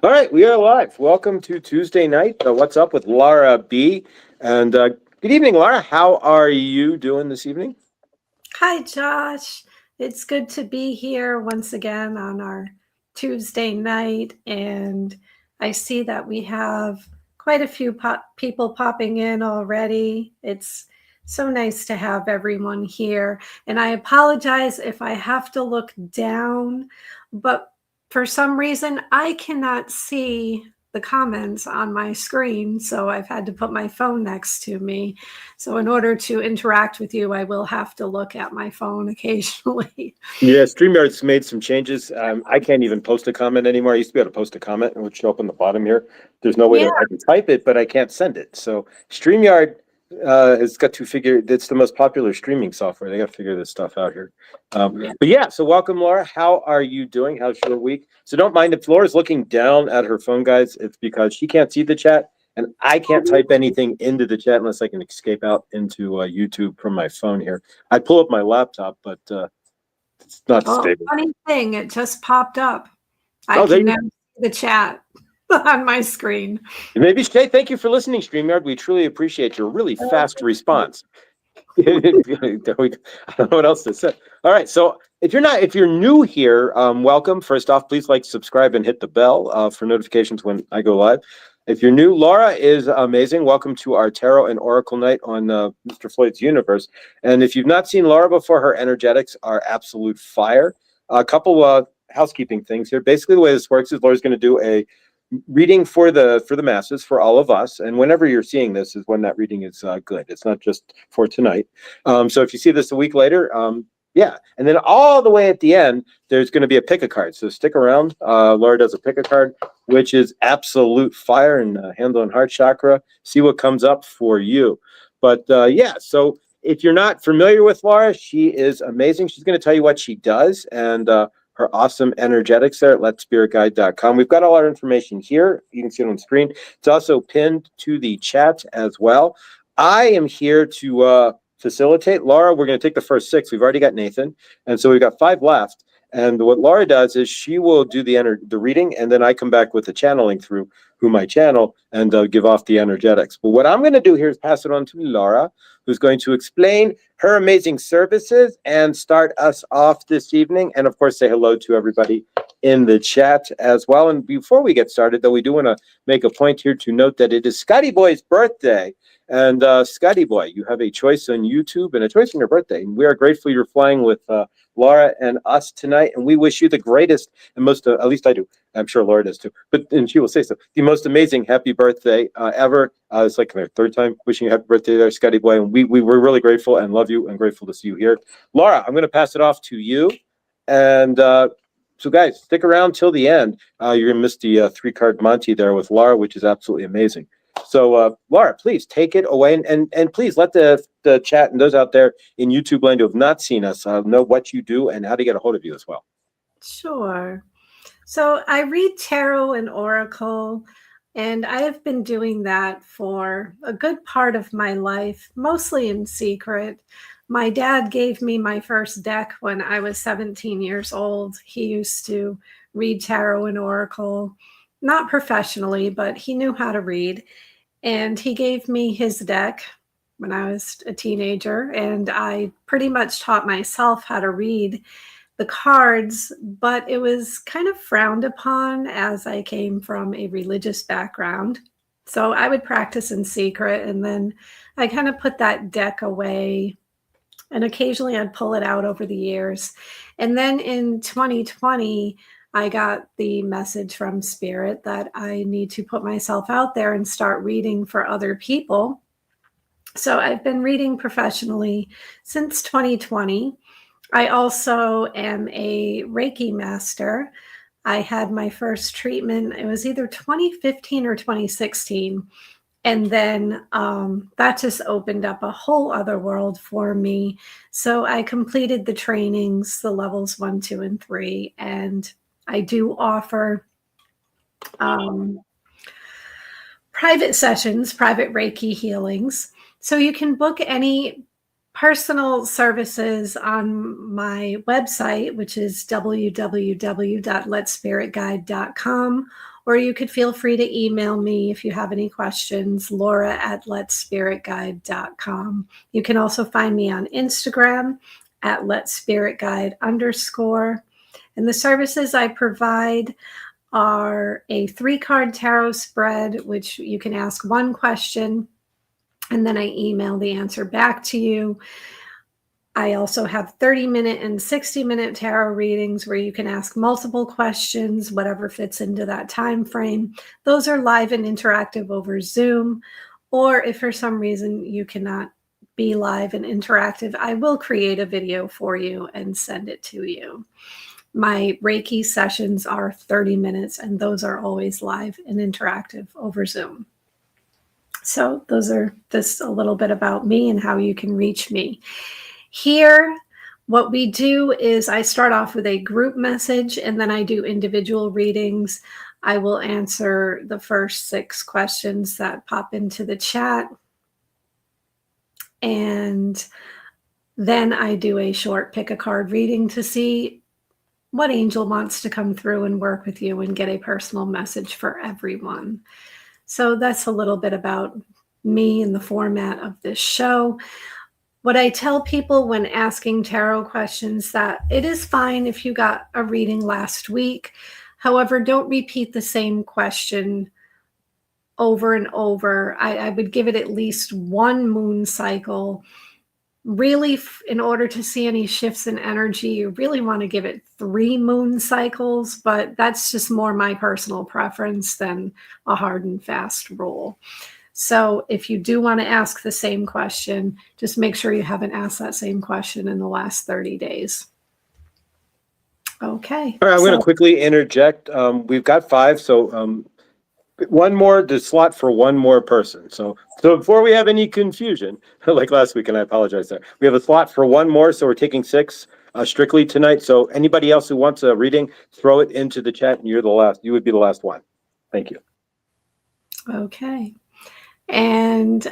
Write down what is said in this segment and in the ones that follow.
All right, we are live. Welcome to Tuesday night. What's up with Laura B? And good evening, Laura. How are you doing this evening? Hi, Josh. It's good to be here once again on our Tuesday night. And I see that we have quite a few people popping in already. It's so nice to have everyone here. And I apologize if I have to look down, but for some reason, I cannot see the comments on my screen. So I've had to put my phone next to me. So in order to interact with you, I will have to look at my phone occasionally. Yeah, StreamYard's made some changes. I can't even post a comment anymore. I used to be able to post a comment and it would show up on the bottom here. There's no way Yeah. to I can type it, but I can't send it. So StreamYard has got to figure. It's the most popular streaming software. They got to figure this stuff out here. Yeah. But yeah, so welcome, Laura. How are you doing? How's your week? So don't mind if Laura's looking down at her phone, guys. It's because she can't see the chat. And I can't type anything into the chat unless I can escape out into YouTube from my phone here. I pull up my laptop, but it's not Well, stable. funny thing, it just popped up. I Oh, there can you now see the chat on my screen. maybe Shay. Thank you for listening, StreamYard. We truly appreciate your really fast response. I don't know what else to say. All right, so if you're new here, welcome. First off, please like, subscribe, and hit the bell for notifications when I go live. If you're new, Laura is amazing. Welcome to our tarot and oracle night on Mr. Floyd's Universe. And if you've not seen Laura before, her energetics are absolute fire. A couple housekeeping things here. Basically, the way this works is Laura's going to do a reading for the masses, for all of us, and whenever you're seeing this is when that reading is good. It's not just for tonight. So if you see this a week later, yeah, and then all the way at the end there's going to be a pick a card, so stick around. Laura does a pick a card, which is absolute fire, and handle and heart chakra, see what comes up for you. But yeah, so if you're not familiar with Laura, she is amazing. She's going to tell you what she does, and her awesome energetics there at letspiritguide.com. We've got all our information here. You can see it on screen. It's also pinned to the chat as well. I am here to facilitate. Laura, we're going to take the first 6. We've already got Nathan, and so we've got 5 left. And what Laura does is she will do the reading, and then I come back with the channeling through whom I channel and give off the energetics. But what I'm going to do here is pass it on to Laura, who's going to explain her amazing services and start us off this evening. And of course, say hello to everybody in the chat as well. And before we get started, though, we do want to make a point here to note that it is Scotty Boy's birthday. And Scotty Boy, you have a choice on YouTube and a choice on your birthday. And we are grateful you're flying with Laura and us tonight. And we wish you the greatest and most, at least I do. I'm sure Laura does too. And she will say so. The most amazing happy birthday ever. It's like our 3rd time wishing you happy birthday there, Scotty Boy. And we were really grateful and love you and grateful to see you here. Laura, I'm going to pass it off to you. And so guys, stick around till the end. You're going to miss the 3-card Monty there with Laura, which is absolutely amazing. So Laura, please take it away, and please let the chat and those out there in YouTube land who have not seen us know what you do and how to get a hold of you as well. Sure. So I read tarot and oracle, and I have been doing that for a good part of my life, mostly in secret. My dad gave me my first deck when I was 17 years old. He used to read tarot and oracle, not professionally, but he knew how to read. And he gave me his deck when I was a teenager, and I pretty much taught myself how to read the cards, but it was kind of frowned upon as I came from a religious background. So I would practice in secret, and then I kind of put that deck away, and occasionally I'd pull it out over the years. And then in 2020, I got the message from Spirit that I need to put myself out there and start reading for other people. So I've been reading professionally since 2020. I also am a Reiki master. I had my first treatment, it was either 2015 or 2016. And then that just opened up a whole other world for me. So I completed the trainings, the levels 1, 2, and 3. And I do offer private sessions, private Reiki healings. So you can book any personal services on my website, which is www.letspiritguide.com, or you could feel free to email me if you have any questions, laura@letspiritguide.com. You can also find me on Instagram at letspiritguide_. And the services I provide are a 3-card tarot spread, which you can ask one question, and then I email the answer back to you. I also have 30-minute and 60-minute tarot readings where you can ask multiple questions, whatever fits into that time frame. Those are live and interactive over Zoom, or if for some reason you cannot be live and interactive, I will create a video for you and send it to you. My Reiki sessions are 30 minutes, and those are always live and interactive over Zoom. So those are just a little bit about me and how you can reach me. Here, what we do is I start off with a group message, and then I do individual readings. I will answer the first 6 questions that pop into the chat. And then I do a short pick a card reading to see what angel wants to come through and work with you and get a personal message for everyone. So that's a little bit about me and the format of this show. What I tell people when asking tarot questions, that it is fine if you got a reading last week. However, don't repeat the same question over and over. I would give it at least 1 moon cycle. Really, in order to see any shifts in energy, you really want to give it 3 moon cycles, but that's just more my personal preference than a hard and fast rule. So if you do want to ask the same question, just make sure you haven't asked that same question in the last 30 days. Okay. All right, I'm going to quickly interject. We've got 5, so one more, the slot for one more person. So before we have any confusion, like last week, and I apologize there, we have a slot for one more, so we're taking 6 strictly tonight. So anybody else who wants a reading, throw it into the chat, and you're the last. You would be the last one. Thank you. Okay. And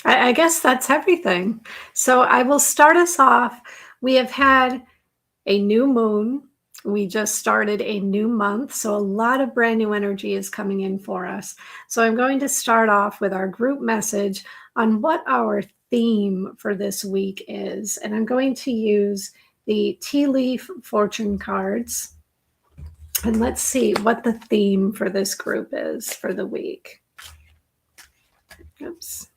I guess that's everything. So I will start us off. We have had a new moon. We just started a new month. So a lot of brand new energy is coming in for us. So I'm going to start off with our group message on what our theme for this week is. And I'm going to use the tea leaf fortune cards. And let's see what the theme for this group is for the week. Oops.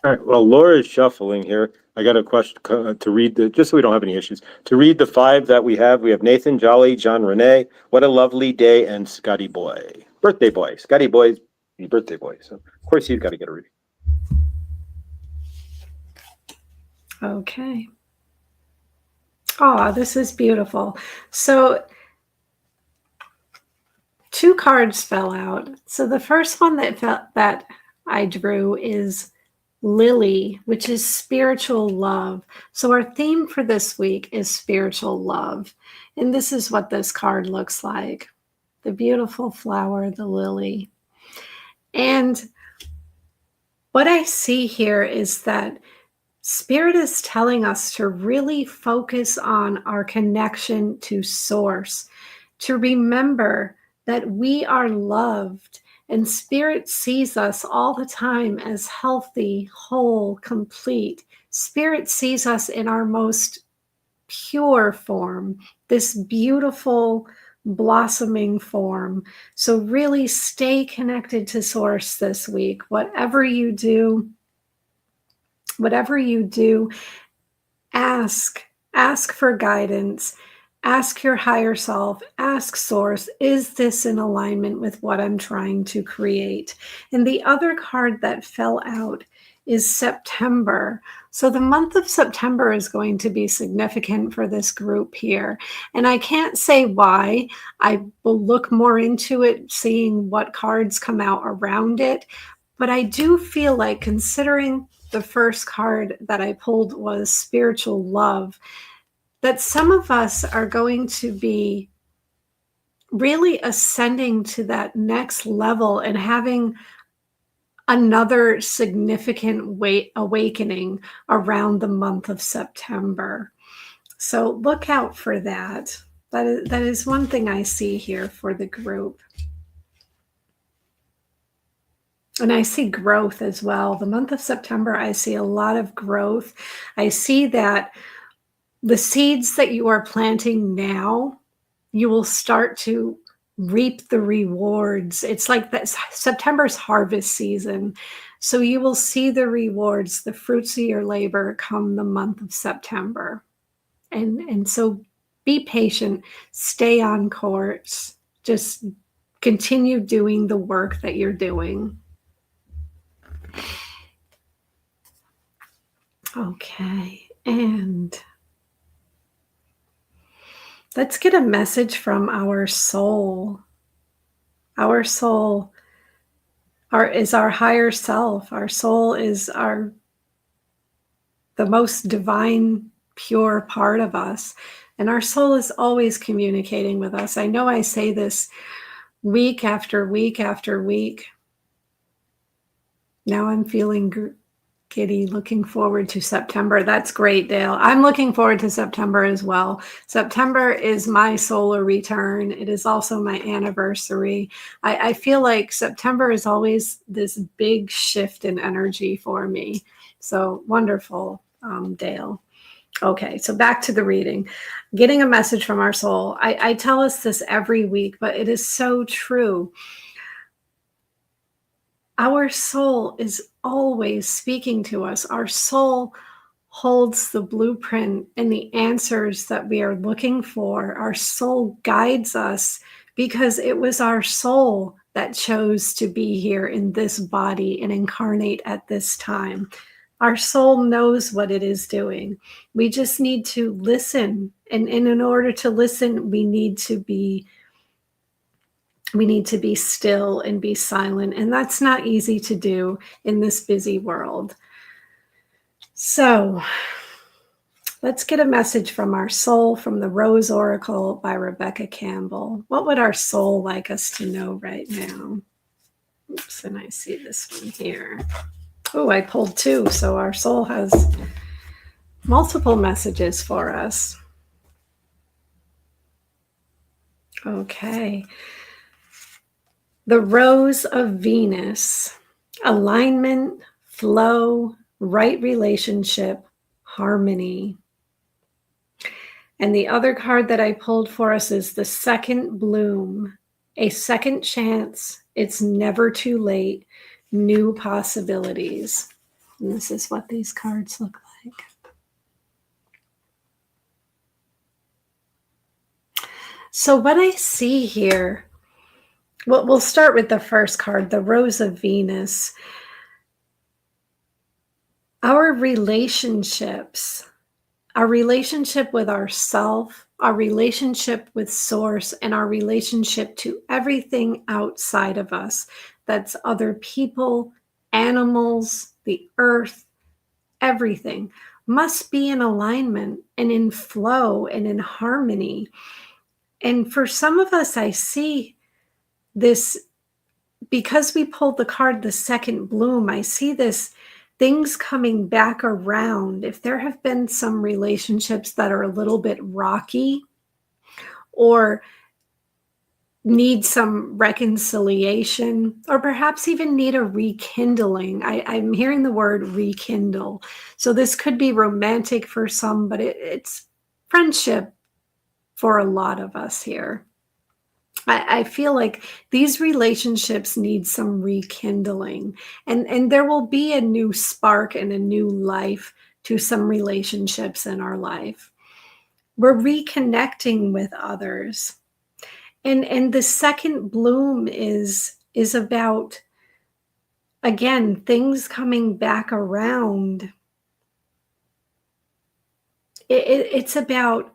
All right. Well, Laura is shuffling here. I got a question to read, just so we don't have any issues. To read the 5 that we have Nathan, Jolly, John, Renee, What a Lovely Day, and Scotty Boy. Birthday boy. Scotty Boy's birthday boy. So, of course, he's got to get a reading. Okay. Oh, this is beautiful. So 2 cards fell out. So the first one that I drew is Lily, which is spiritual love. So our theme for this week is spiritual love. And this is what this card looks like. The beautiful flower, the lily. And what I see here is that Spirit is telling us to really focus on our connection to Source, to remember that we are loved, and Spirit sees us all the time as healthy, whole, complete. Spirit sees us in our most pure form, this beautiful blossoming form. So really stay connected to Source this week. Whatever you do, ask for guidance, ask your higher self, ask Source, is this in alignment with what I'm trying to create? And the other card that fell out is September. So the month of September is going to be significant for this group here. And I can't say why. I will look more into it, seeing what cards come out around it. But I do feel like, considering the first card that I pulled was spiritual love, that some of us are going to be really ascending to that next level and having another significant awakening around the month of September. So look out for that. That is one thing I see here for the group. And I see growth as well. The month of September, I see a lot of growth. I see that the seeds that you are planting now, you will start to reap the rewards. It's like that September's harvest season. So you will see the rewards, the fruits of your labor come the month of September. And so be patient, stay on course, just continue doing the work that you're doing. Okay, and let's get a message from our soul. Our soul is our higher self. Our soul is the most divine, pure part of us. And our soul is always communicating with us. I know I say this week after week after week. Now I'm feeling giddy, looking forward to September. That's great, Dale. I'm looking forward to September as well. September is my solar return. It is also my anniversary. I feel like September is always this big shift in energy for me. So wonderful, Dale. Okay, so back to the reading. Getting a message from our soul. I tell us this every week, but it is so true. Our soul is always speaking to us. Our soul holds the blueprint and the answers that we are looking for. Our soul guides us because it was our soul that chose to be here in this body and incarnate at this time. Our soul knows what it is doing. We just need to listen. And in order to listen, we need to be still and be silent. And that's not easy to do in this busy world. So let's get a message from our soul from the Rose Oracle by Rebecca Campbell. What would our soul like us to know right now? Oops, and I see this one here. Oh, I pulled two. So our soul has multiple messages for us. Okay. The Rose of Venus, alignment, flow, right relationship, harmony. And the other card that I pulled for us is the second bloom, a second chance. It's never too late, new possibilities. And this is what these cards look like. So what I see here, well, we'll start with the first card, the Rose of Venus. Our relationships, our relationship with ourself, our relationship with Source, and our relationship to everything outside of us, that's other people, animals, the earth, everything, must be in alignment and in flow and in harmony. And for some of us, I see this, because we pulled the card, the second bloom, I see this things coming back around. If there have been some relationships that are a little bit rocky or need some reconciliation, or perhaps even need a rekindling. I'm hearing the word rekindle. So this could be romantic for some, but it's friendship for a lot of us here. I feel like these relationships need some rekindling, and there will be a new spark and a new life to some relationships in our life. We're reconnecting with others. And the second bloom is about, again, things coming back around. It's about,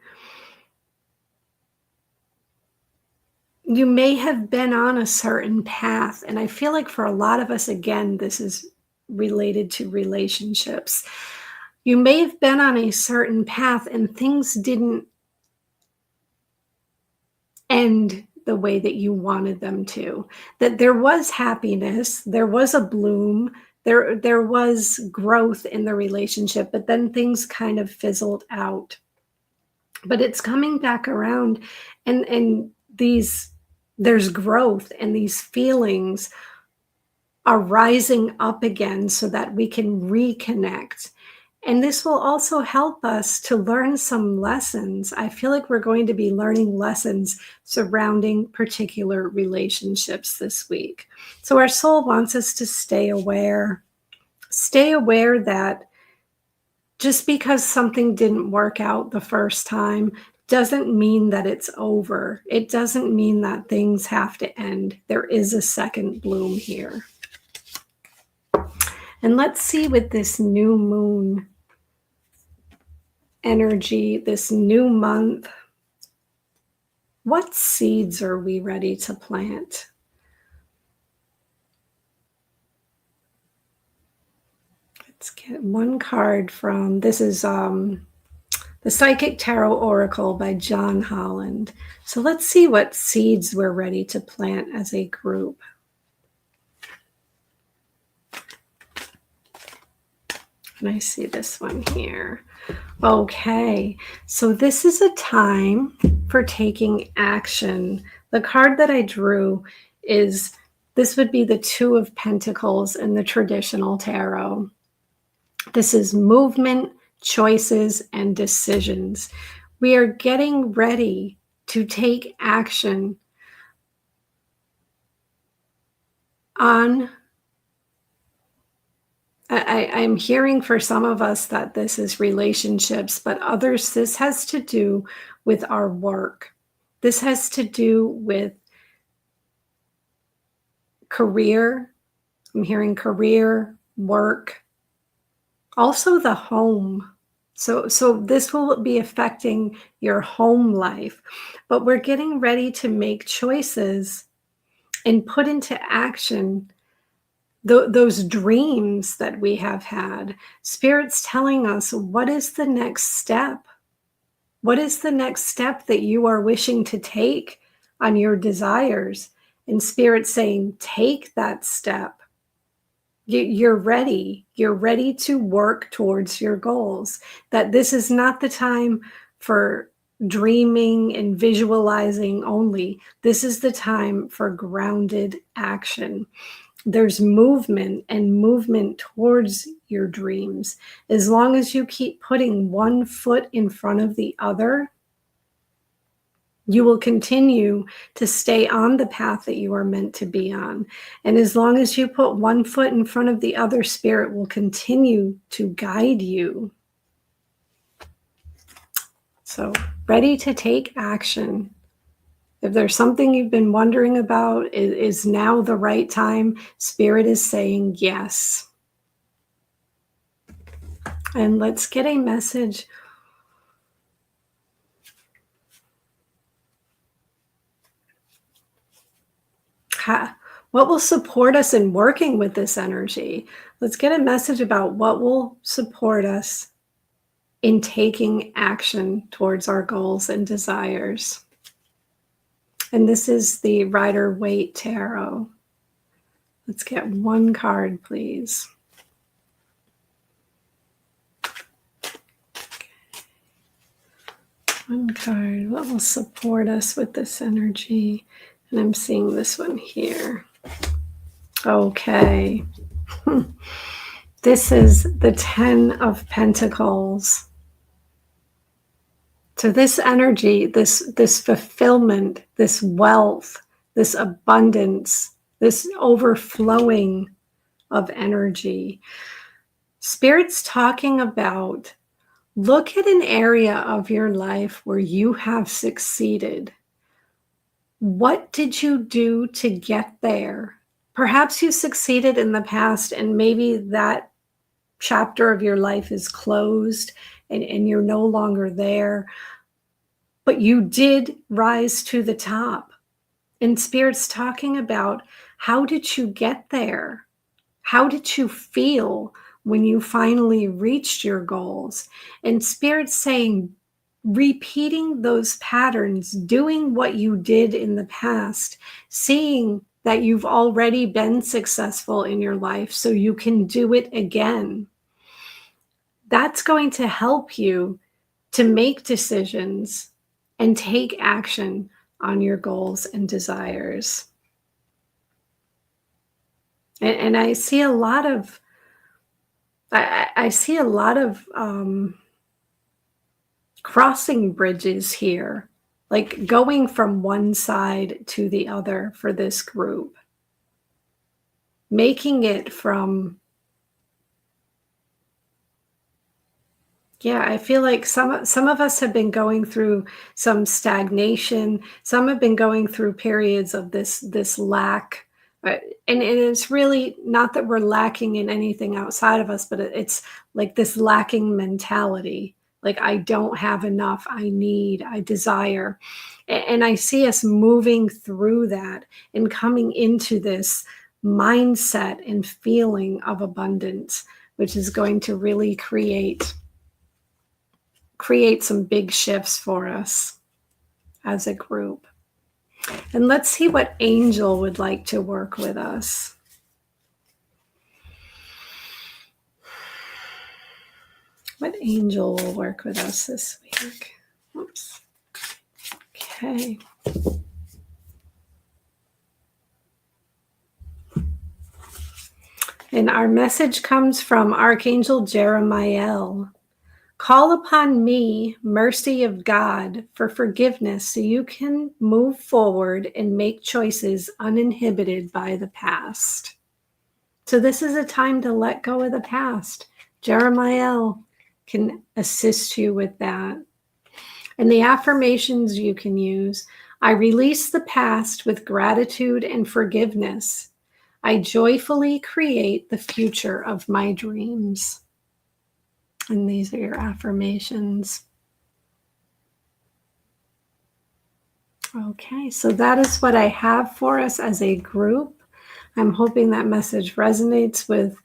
you may have been on a certain path. And I feel like for a lot of us, again, this is related to relationships. You may have been on a certain path and things didn't end the way that you wanted them to. That there was happiness, there was a bloom, there was growth in the relationship, but then things kind of fizzled out. but it's coming back around, and these there's growth, and these feelings are rising up again so that we can reconnect. And this will also help us to learn some lessons. I feel like we're going to be learning lessons surrounding particular relationships this week. So our soul wants us to stay aware that just because something didn't work out the first time doesn't mean that it's over. It doesn't mean that things have to end. There is a second bloom here. And let's see with this new moon energy, this new month, what seeds are we ready to plant? Let's get one card from, this is the Psychic Tarot Oracle by John Holland. So let's see what seeds we're ready to plant as a group. And I see this one here. Okay, so this is a time for taking action. The card that I drew is, this would be the Two of Pentacles in the traditional tarot. This is movement, choices, and decisions. We are getting ready to take action on, I'm hearing for some of us that this is relationships, but others, this has to do with our work. This has to do with career. I'm hearing career, work, also the home. So this will be affecting your home life, but we're getting ready to make choices and put into action those dreams that we have had. Spirit's telling us, what is the next step? What is the next step that you are wishing to take on your desires? And Spirit's saying, take that step. You're ready. You're ready to work towards your goals. That this is not the time for dreaming and visualizing only. This is the time for grounded action. There's movement and movement towards your dreams. As long as you keep putting one foot in front of the other, you will continue to stay on the path that you are meant to be on. And as long as you put one foot in front of the other, Spirit will continue to guide you. So, ready to take action. If there's something you've been wondering about, is now the right time? Spirit is saying yes. And let's get a message. What will support us in working with this energy? Let's get a message about what will support us in taking action towards our goals and desires. And this is the Rider-Waite Tarot. Let's get one card, please. One card. What will support us with this energy? And I'm seeing this one here. Okay. This is the 10 of Pentacles. So this energy, this fulfillment, this wealth, this abundance, this overflowing of energy. Spirit's talking about, look at an area of your life where you have succeeded. What did you do to get there? Perhaps you succeeded in the past, and maybe that chapter of your life is closed and you're no longer there. But you did rise to the top. And Spirit's talking about, how did you get there? How did you feel when you finally reached your goals? And Spirit's saying, repeating those patterns, doing what you did in the past, seeing that you've already been successful in your life so you can do it again. That's going to help you to make decisions and take action on your goals and desires. And I see a lot of, I see a lot of crossing bridges here, like going from one side to the other for this group, making it from, yeah, I feel like some of us have been going through some stagnation. Some have been going through periods of this lack, and it's really not that we're lacking in anything outside of us, but it's like this lacking mentality. Like, I don't have enough. I need. I desire, and I see us moving through that and coming into this mindset and feeling of abundance, which is going to really create some big shifts for us as a group. And let's see what angel would like to work with us. What angel will work with us this week? Oops. Okay. And our message comes from Archangel Jeremiah. Call upon me, mercy of God, for forgiveness so you can move forward and make choices uninhibited by the past. So this is a time to let go of the past. Jeremiah can assist you with that. And the affirmations you can use: I release the past with gratitude and forgiveness. I joyfully create the future of my dreams. And these are your affirmations. Okay, so that is what I have for us as a group. I'm hoping that message resonates with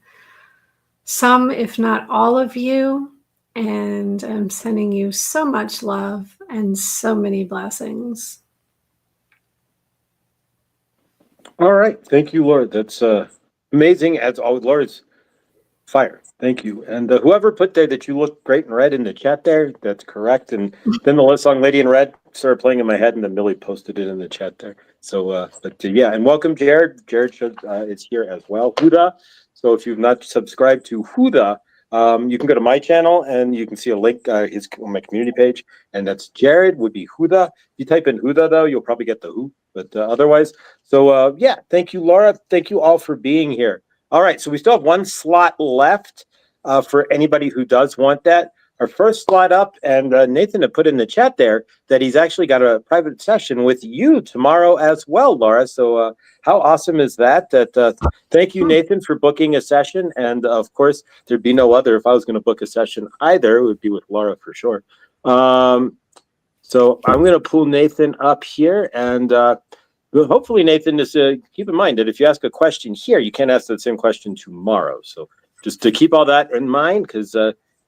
some, if not all of you. And I'm sending you so much love and so many blessings. All right. Thank you, Lord. That's amazing. As always, Lord's fire. Thank you. And whoever put there that you look great in red in the chat there, that's correct. And then the song Lady in Red started playing in my head, and then Millie posted it in the chat there. So, yeah, and welcome, Jared. Jared is here as well. Huda. So if you've not subscribed to Huda, you can go to my channel and you can see a link his on my community page, and that's Jared would be Huda. If you type in Huda though, you'll probably get the who, but otherwise. So yeah, thank you, Laura. Thank you all for being here. All right, so we still have one slot left for anybody who does want that. Our first slot up, and Nathan had put in the chat there that he's actually got a private session with you tomorrow as well, Laura. So how awesome is that? Thank you, Nathan, for booking a session. And of course, there'd be no other if I was going to book a session either. It would be with Laura for sure. So I'm going to pull Nathan up here, and hopefully, Nathan, is keep in mind that if you ask a question here, you can't ask that same question tomorrow. So just to keep all that in mind, because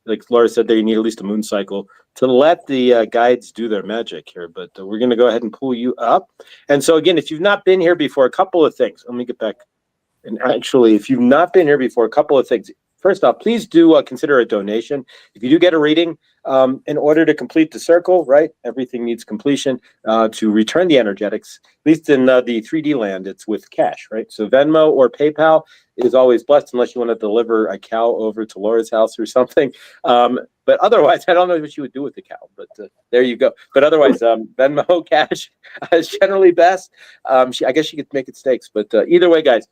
like Laura said there, you need at least a moon cycle to let the guides do their magic here. But we're going to go ahead and pull you up. And so again, if you've not been here before, a couple of things. Let me get back. And actually, if you've not been here before, a couple of things. First off, please do consider a donation. If you do get a reading, in order to complete the circle, right? Everything needs completion to return the energetics. At least in the 3D land, it's with cash, right? So Venmo or PayPal is always blessed unless you want to deliver a cow over to Laura's house or something. But otherwise, I don't know what you would do with the cow, but there you go. But otherwise, Venmo cash is generally best. I guess you could make it steaks, but either way, guys,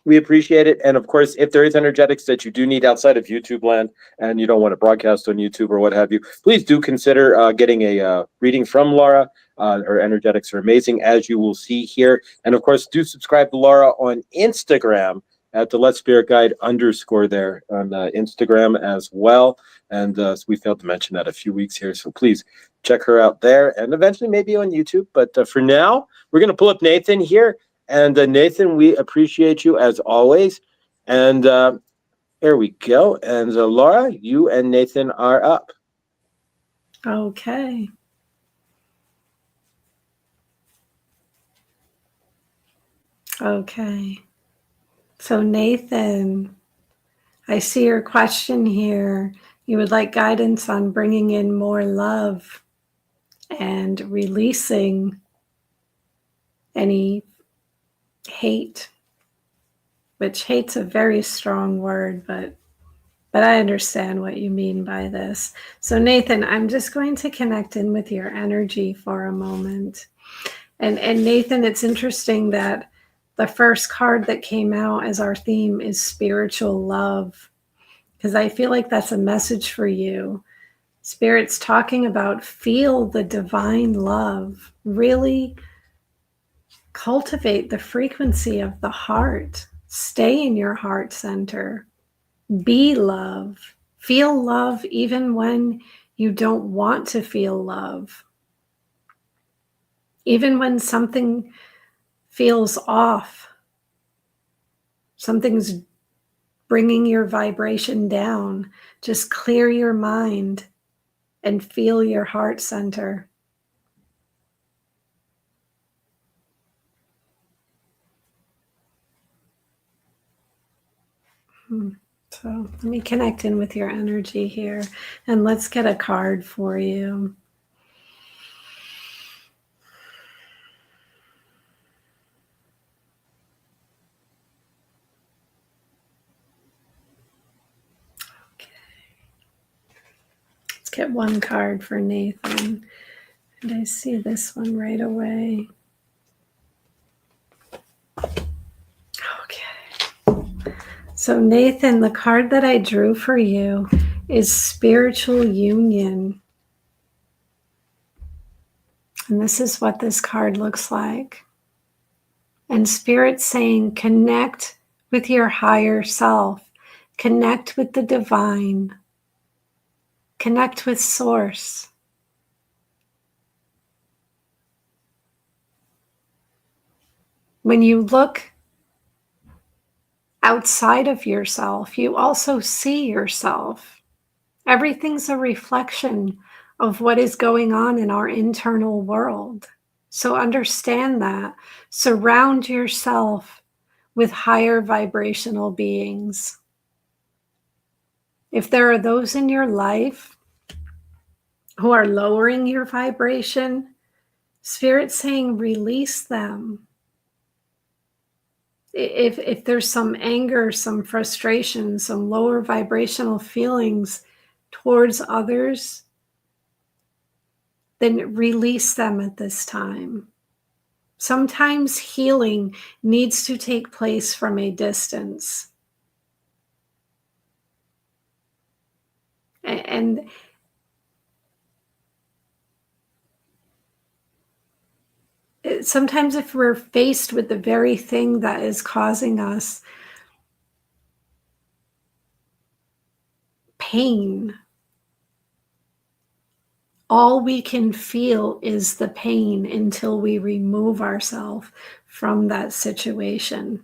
we appreciate it. And of course, if there is energetics that you do need outside of YouTube land and you don't want to broadcast on YouTube or what have you, please do consider getting a reading from Laura. Her energetics are amazing, as you will see here. And of course, do subscribe to Laura on Instagram at the Let Spirit Guide _ there on Instagram as well. And so we failed to mention that a few weeks here. So please check her out there and eventually maybe on YouTube. But for now, we're going to pull up Nathan here. And Nathan, we appreciate you as always. And there we go. And Laura, you and Nathan are up. Okay. Okay. So Nathan, I see your question here. You would like guidance on bringing in more love and releasing any hate, which hate's a very strong word, but I understand what you mean by this. So Nathan, I'm just going to connect in with your energy for a moment. And Nathan, it's interesting that the first card that came out as our theme is spiritual love, because I feel like that's a message for you. Spirit's talking about feel the divine love. Really cultivate the frequency of the heart. Stay in your heart center. Be love. Feel love even when you don't want to feel love. Even when something feels off, something's bringing your vibration down, just clear your mind and feel your heart center. So let me connect in with your energy here, and let's get a card for you. Okay. Let's get one card for Nathan. And I see this one right away. Okay. So Nathan, the card that I drew for you is spiritual union. And this is what this card looks like. And Spirit's saying, connect with your higher self, connect with the divine, connect with Source. When you look outside of yourself, you also see yourself. Everything's a reflection of what is going on in our internal world. So understand that. Surround yourself with higher vibrational beings. If there are those in your life who are lowering your vibration, Spirit's saying release them. If there's some anger, some frustration, some lower vibrational feelings towards others, then release them at this time. Sometimes healing needs to take place from a distance. And sometimes if we're faced with the very thing that is causing us pain, all we can feel is the pain until we remove ourselves from that situation.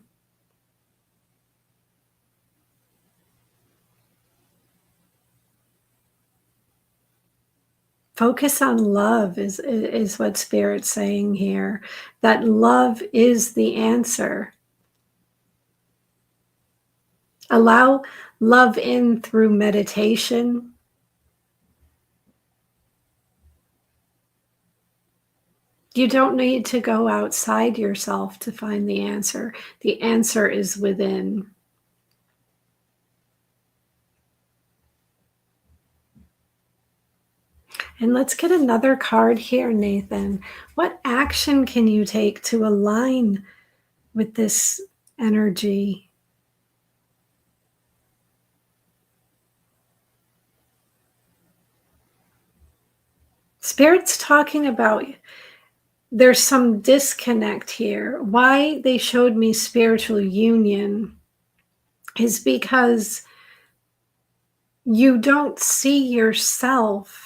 Focus on love is what Spirit's saying here. That love is the answer. Allow love in through meditation. You don't need to go outside yourself to find the answer. The answer is within. And let's get another card here, Nathan. What action can you take to align with this energy? Spirit's talking about there's some disconnect here. Why they showed me spiritual union is because you don't see yourself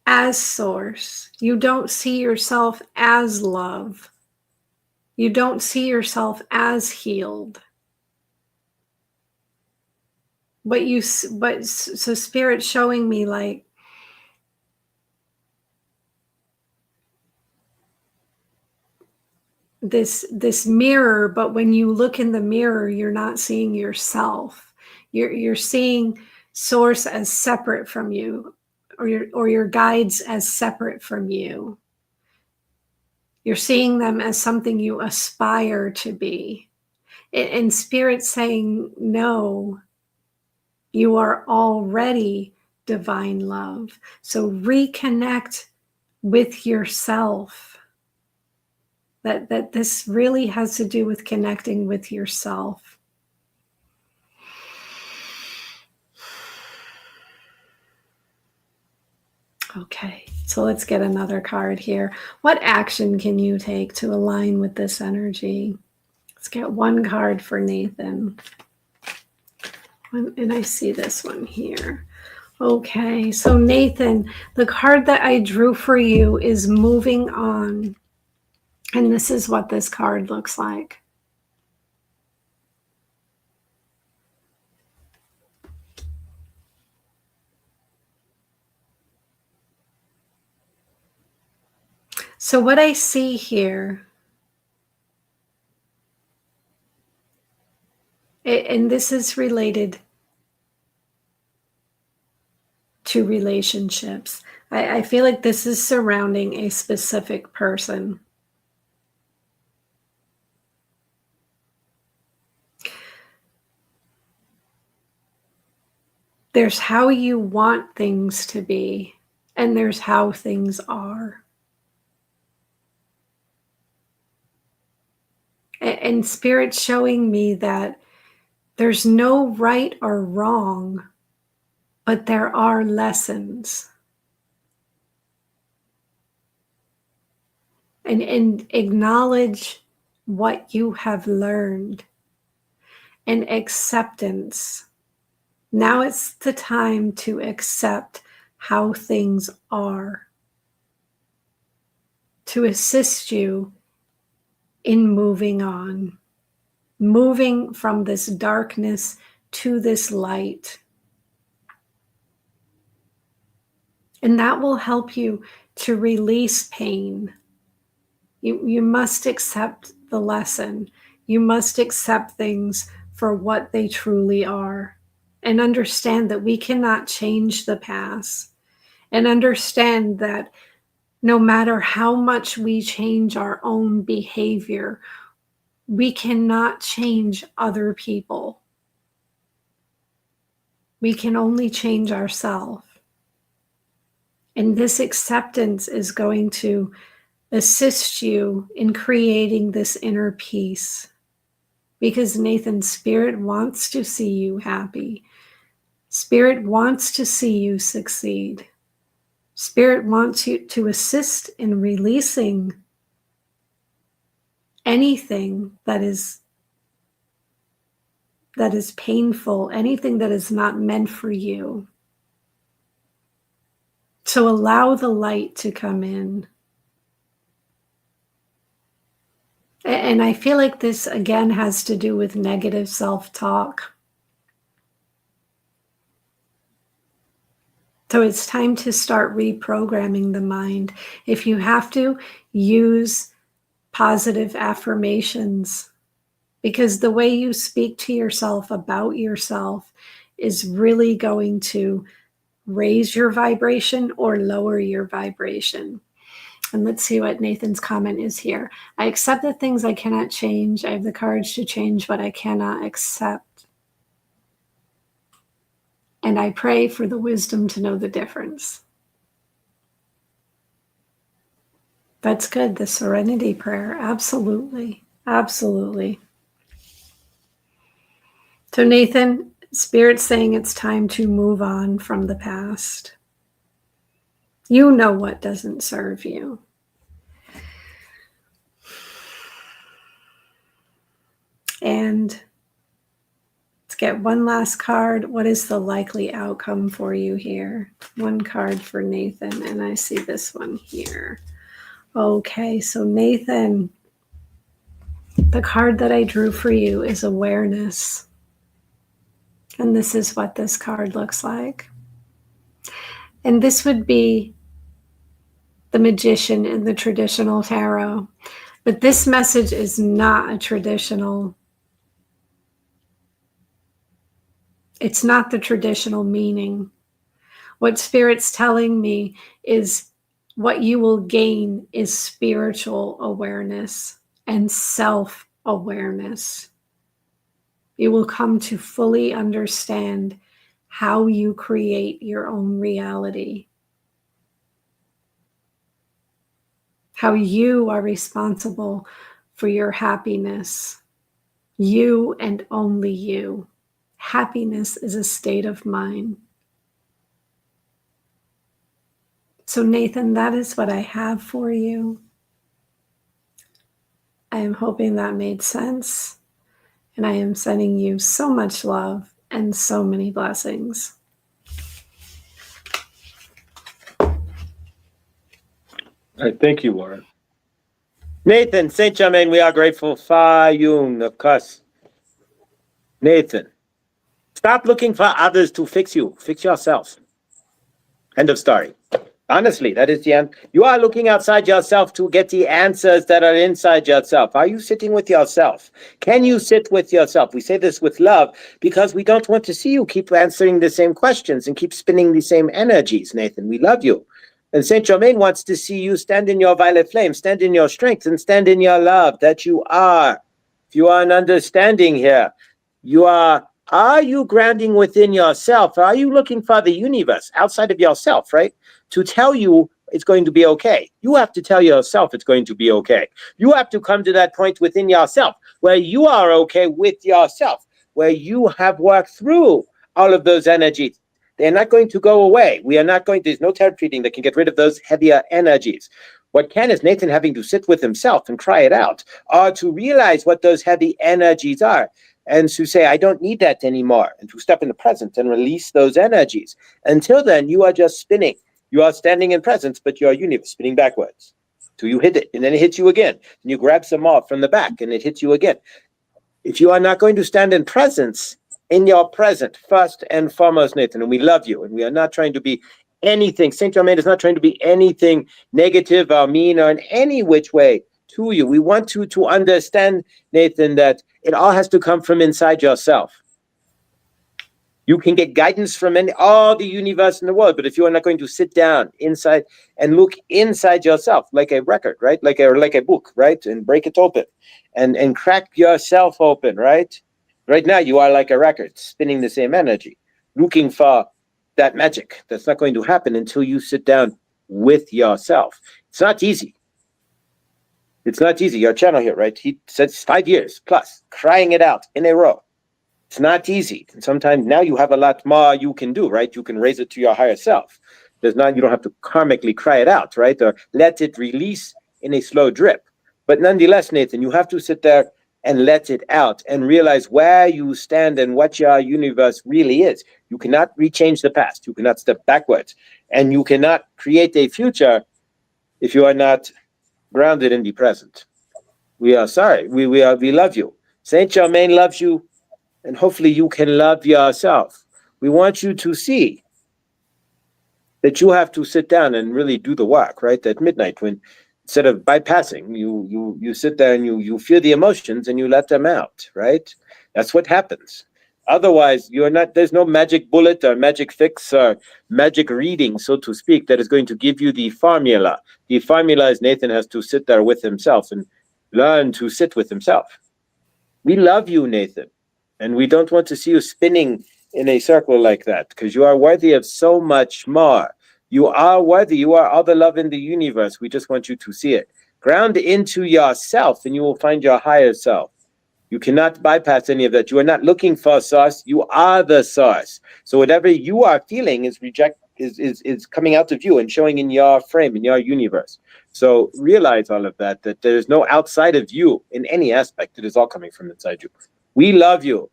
as source. You don't see yourself as love. You don't see yourself as healed. So Spirit's showing me like this mirror, but when you look in the mirror, you're not seeing yourself. You're seeing source as separate from you, or your guides as separate from you. You're seeing them as something you aspire to be. And Spirit saying, no, you are already divine love. So reconnect with yourself. That this really has to do with connecting with yourself. Okay, so let's get another card here. What action can you take to align with this energy? Let's get one card for Nathan. And I see this one here. Okay, so Nathan, the card that I drew for you is moving on. And this is what this card looks like. So what I see here, and this is related to relationships. I feel like this is surrounding a specific person. There's how you want things to be, and there's how things are. And Spirit's showing me that there's no right or wrong, but there are lessons. And acknowledge what you have learned. And acceptance. Now it's the time to accept how things are, to assist you in moving on, moving from this darkness to this light. And that will help you to release pain. You must accept the lesson. You must accept things for what they truly are. And understand that we cannot change the past. And understand that no matter how much we change our own behavior, we cannot change other people. We can only change ourselves. And this acceptance is going to assist you in creating this inner peace. Because Nathan, Spirit wants to see you happy. Spirit wants to see you succeed. Spirit wants you to assist in releasing anything that is painful, anything that is not meant for you. So allow the light to come in. And I feel like this again has to do with negative self-talk. So it's time to start reprogramming the mind. If you have to, use positive affirmations, because the way you speak to yourself about yourself is really going to raise your vibration or lower your vibration. And let's see what Nathan's comment is here. I accept the things I cannot change. I have the courage to change what I cannot accept. And I pray for the wisdom to know the difference. That's good. The serenity prayer. Absolutely. Absolutely. So Nathan, Spirit's saying it's time to move on from the past. You know what doesn't serve you. And let's get one last card. What is the likely outcome for you here? One card for Nathan, and I see this one here. Okay, so Nathan, the card that I drew for you is awareness. And this is what this card looks like. And this would be the magician in the traditional tarot. But this message is not a traditional It's not the traditional meaning. What Spirit's telling me is what you will gain is spiritual awareness and self-awareness. You will come to fully understand how you create your own reality, how you are responsible for your happiness, you and only you. Happiness is a state of mind. So, Nathan, that is what I have for you. I am hoping that made sense. And I am sending you so much love and so many blessings. Thank you, Laura. Nathan, Saint Germain, we are grateful for you, of course. Nathan, stop looking for others to fix you. Fix yourself. End of story. Honestly, that is the end. You are looking outside yourself to get the answers that are inside yourself. Are you sitting with yourself? Can you sit with yourself? We say this with love because we don't want to see you keep answering the same questions and keep spinning the same energies, Nathan. We love you. And Saint Germain wants to see you stand in your violet flame, stand in your strength, and stand in your love that you are. If you are an understanding here, you are you grounding within yourself? Are you looking for the universe outside of yourself, right? To tell you it's going to be okay. You have to tell yourself it's going to be okay. You have to come to that point within yourself where you are okay with yourself, where you have worked through all of those energies. They're not going to go away. There's no tarot reading that can get rid of those heavier energies. What can is Nathan having to sit with himself and cry it out, or to realize what those heavy energies are, and to say, I don't need that anymore, and to step in the present and release those energies. Until then, you are just spinning. You are standing in presence, but you are universe spinning backwards. So you hit it, and then it hits you again. And you grab some more from the back, and it hits you again. If you are not going to stand in presence, in your present, first and foremost, Nathan, and we love you, and we are not trying to be anything. Saint Germain is not trying to be anything negative or mean or in any which way to you. We want you to understand, Nathan, that it all has to come from inside yourself. You can get guidance from all the universe in the world, but if you are not going to sit down inside and look inside yourself, like a record, right? Like a book, right? And break it open and crack yourself open, right? Right now, you are like a record, spinning the same energy, looking for that magic. That's not going to happen until you sit down with yourself. It's not easy. It's not easy. Your channel here, right? He says 5 years plus, crying it out in a row. It's not easy. And sometimes now you have a lot more you can do, right? You can raise it to your higher self. You don't have to karmically cry it out, right? Or let it release in a slow drip. But nonetheless, Nathan, you have to sit there and let it out and realize where you stand and what your universe really is. You cannot rechange the past. You cannot step backwards. And you cannot create a future if you are not grounded in the present. We are sorry. We love you. Saint Germain loves you. And hopefully you can love yourself. We want you to see that you have to sit down and really do the work, right? At midnight, when instead of bypassing, you sit there and you feel the emotions and you let them out, right? That's what happens. Otherwise, there's no magic bullet or magic fix or magic reading, so to speak, that is going to give you the formula. The formula is Nathan has to sit there with himself and learn to sit with himself. We love you, Nathan. And we don't want to see you spinning in a circle like that, because you are worthy of so much more. You are worthy. You are all the love in the universe. We just want you to see it. Ground into yourself and you will find your higher self. You cannot bypass any of that. You are not looking for a source. You are the source. So whatever you are feeling is coming out of you and showing in your frame, in your universe. So realize all of that there's no outside of you in any aspect. It is all coming from inside you. We love you.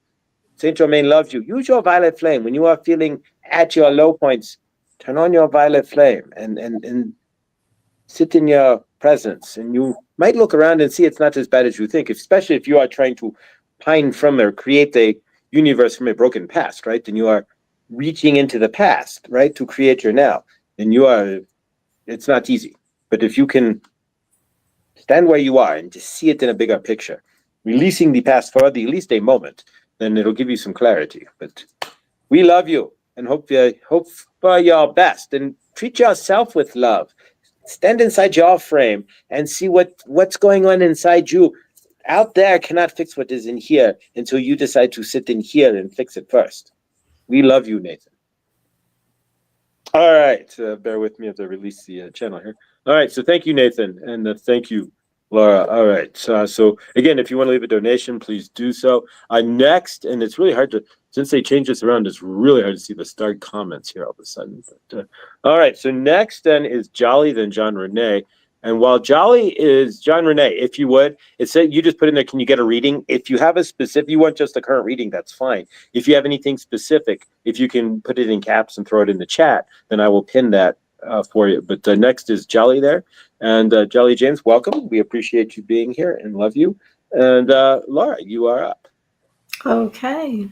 Saint Germain loves you. Use your violet flame. When you are feeling at your low points, turn on your violet flame and sit in your presence. And you might look around and see it's not as bad as you think, especially if you are trying to pine from or create a universe from a broken past, right? And you are reaching into the past, right, to create your now. And it's not easy. But if you can stand where you are and just see it in a bigger picture, releasing the past for at least a moment, then it'll give you some clarity. But We love you and hope for your best and treat yourself with love. Stand inside your frame and see what's going on inside you. Out there cannot fix what is in here until you decide to sit in here and fix it first. We love you, Nathan. All right, bear with me as I release the channel here. All right, so thank you, Nathan, and thank you, Laura. All right, so again, if you want to leave a donation, please do so. Next, and it's really hard to, since they changed this around, it's really hard to see the start comments here all of a sudden. But, all right, so next then is Jolly, then John Renee. And while Jolly is John Renee, if you would, it said you just put in there, can you get a reading? If you have a specific, you want just a current reading, that's fine. If you have anything specific, if you can put it in caps and throw it in the chat, then I will pin that for you. But next is Jolly there. And Jolly James, welcome. We appreciate you being here and love you. And Laura, you are up. Okay.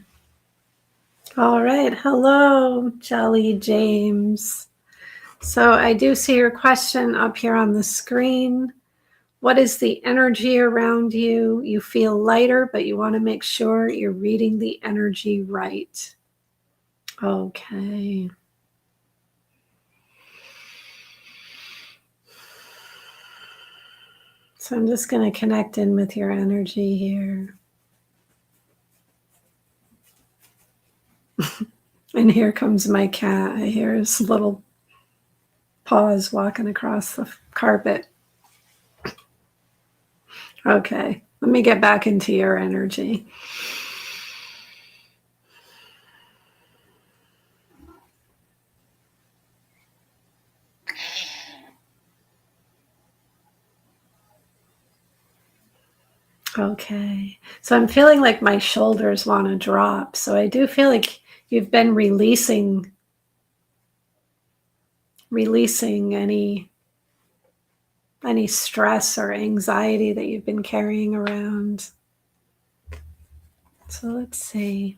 All right. Hello, Jolly James. So I do see your question up here on the screen. What is the energy around you? You feel lighter, but you want to make sure you're reading the energy right. Okay. So I'm just going to connect in with your energy here. And here comes my cat. I hear his little paws walking across the carpet. Okay, let me get back into your energy. Okay, so I'm feeling like my shoulders want to drop. So I do feel like you've been releasing any stress or anxiety that you've been carrying around. So let's see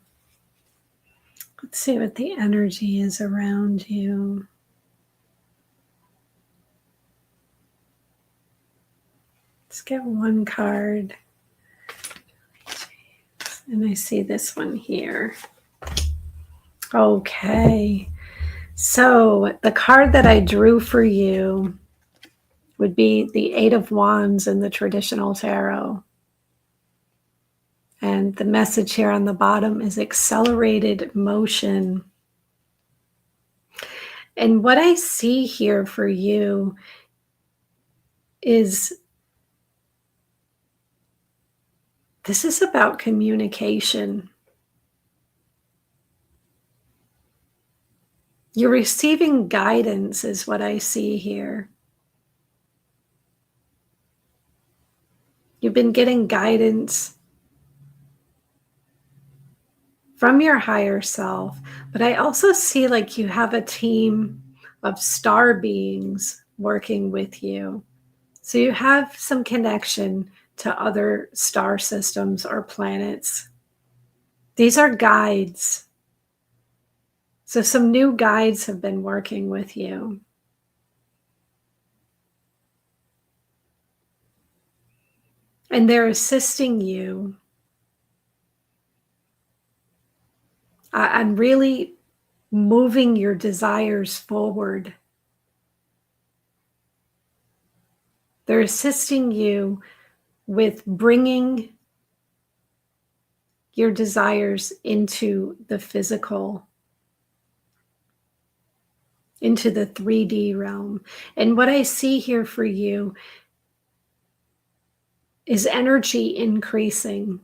what the energy is around you. Let's get one card. And I see this one here. Okay. So the card that I drew for you would be the Eight of Wands in the traditional tarot. And the message here on the bottom is accelerated motion. And what I see here for you is this is about communication. You're receiving guidance is what I see here. You've been getting guidance from your higher self, but I also see like you have a team of star beings working with you. So you have some connection to other star systems or planets. These are guides. So some new guides have been working with you. And they're assisting you on really moving your desires forward. They're assisting you with bringing your desires into the physical, into the 3D realm. And what I see here for you is energy increasing.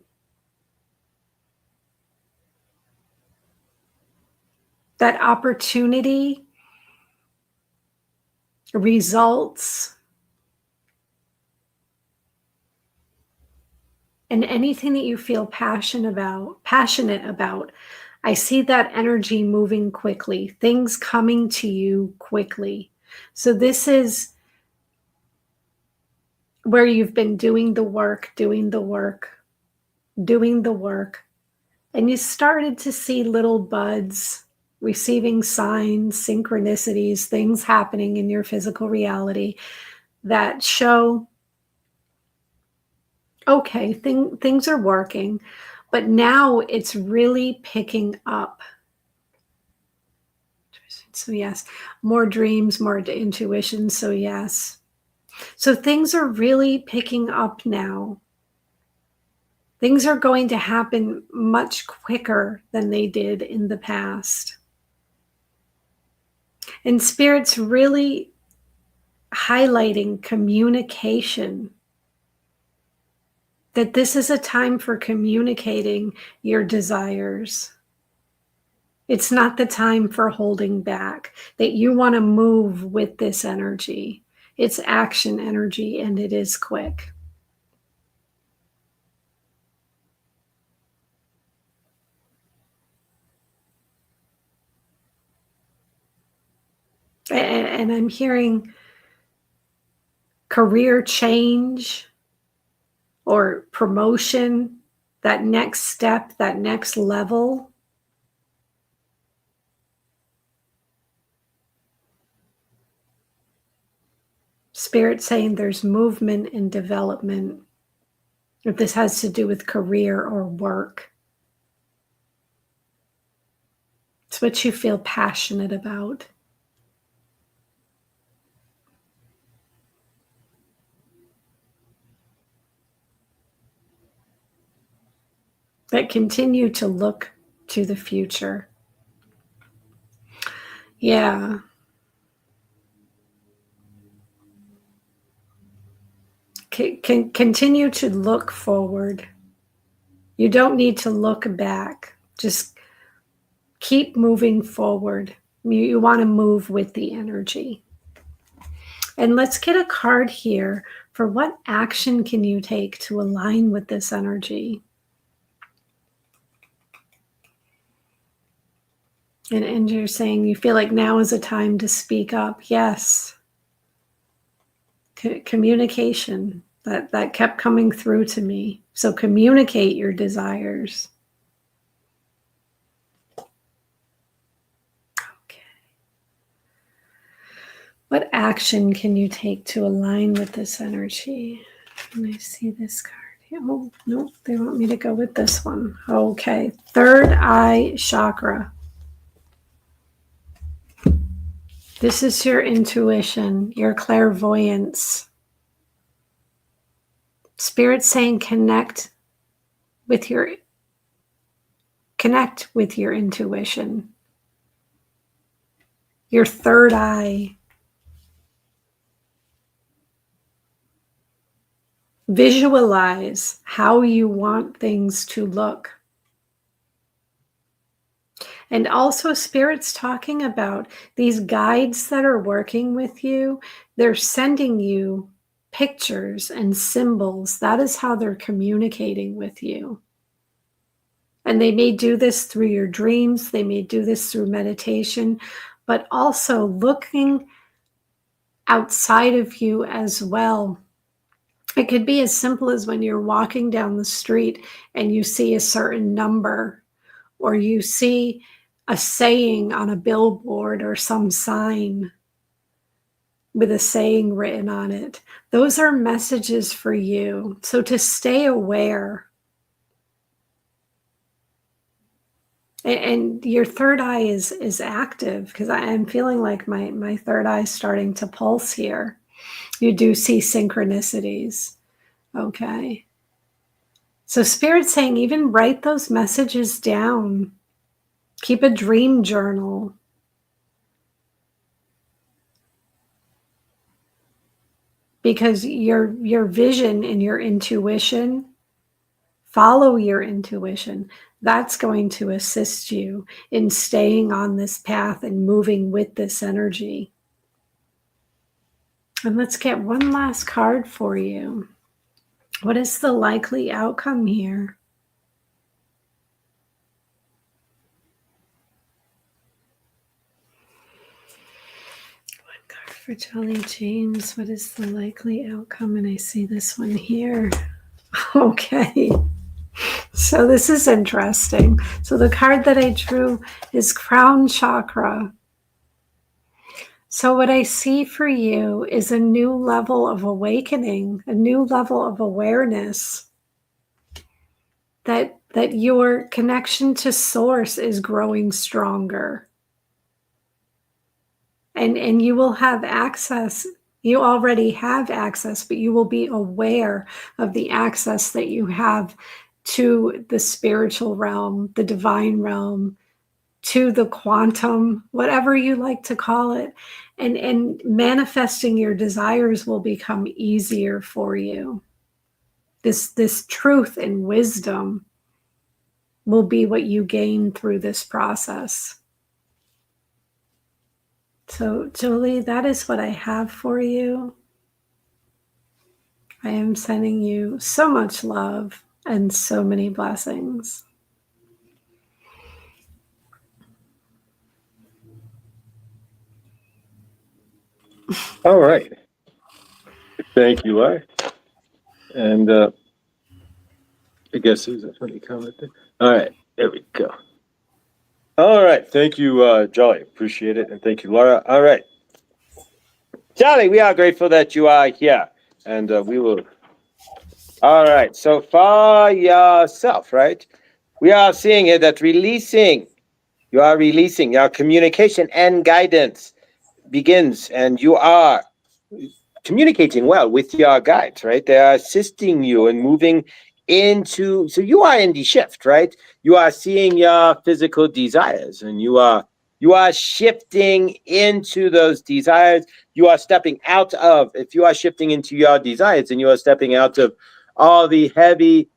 That opportunity, results, and anything that you feel passionate about, I see that energy moving quickly, things coming to you quickly. So this is where you've been doing the work, and you started to see little buds, receiving signs, synchronicities, things happening in your physical reality that show, okay, things are working, but now it's really picking up. So yes, more dreams, more intuition. So yes. So things are really picking up now. Things are going to happen much quicker than they did in the past. And Spirit's really highlighting communication, that this is a time for communicating your desires. It's not the time for holding back, that you want to move with this energy. It's action energy and it is quick. And I'm hearing career change or promotion, that next step, that next level. Spirit saying there's movement and development. If this has to do with career or work, it's what you feel passionate about. But continue to look to the future. Yeah. Can continue to look forward. You don't need to look back. Just keep moving forward. You want to move with the energy. And let's get a card here for what action can you take to align with this energy. And you're saying you feel like now is a time to speak up. Yes. Communication. That kept coming through to me. So communicate your desires. Okay. What action can you take to align with this energy? And I see this card. Oh, no, they want me to go with this one. Okay. Third eye chakra. This is your intuition, your clairvoyance. Spirit saying connect with your intuition. Your third eye. Visualize how you want things to look. And also, Spirit's talking about these guides that are working with you. They're sending you pictures and symbols. That is how they're communicating with you. And they may do this through your dreams. They may do this through meditation, but also looking outside of you as well. It could be as simple as when you're walking down the street and you see a certain number, or you see a saying on a billboard or some sign with a saying written on it. Those are messages for you. So to stay aware. And your third eye is active, because I'm feeling like my third eye is starting to pulse here. You do see synchronicities. Okay. So Spirit's saying even write those messages down. Keep a dream journal. Because your vision and your intuition, follow your intuition. That's going to assist you in staying on this path and moving with this energy. And let's get one last card for you. What is the likely outcome here? One card for Jolly James. What is the likely outcome? And I see this one here. Okay. So this is interesting. So the card that I drew is Crown Chakra. So what I see for you is a new level of awakening, a new level of awareness, that your connection to source is growing stronger. and you will have access. You already have access, but you will be aware of the access that you have to the spiritual realm, the divine realm, to the quantum, whatever you like to call it. And manifesting your desires will become easier for you. This truth and wisdom will be what you gain through this process. So, Julie, that is what I have for you. I am sending you so much love and so many blessings. All right. Thank you, Larry. And I guess there's a funny comment there. All right, there we go. All right, thank you, Jolly. Appreciate it, and thank you, Laura. All right, Jolly, we are grateful that you are here, and we will. All right, so for yourself, right? We are seeing here that you are releasing your communication and guidance begins, and you are communicating well with your guides, right? They are assisting you in moving into, so you are in the shift, right? You are seeing your physical desires, and you are shifting into those desires. You are stepping out of, if you are shifting into your desires, and you are stepping out of all the heavy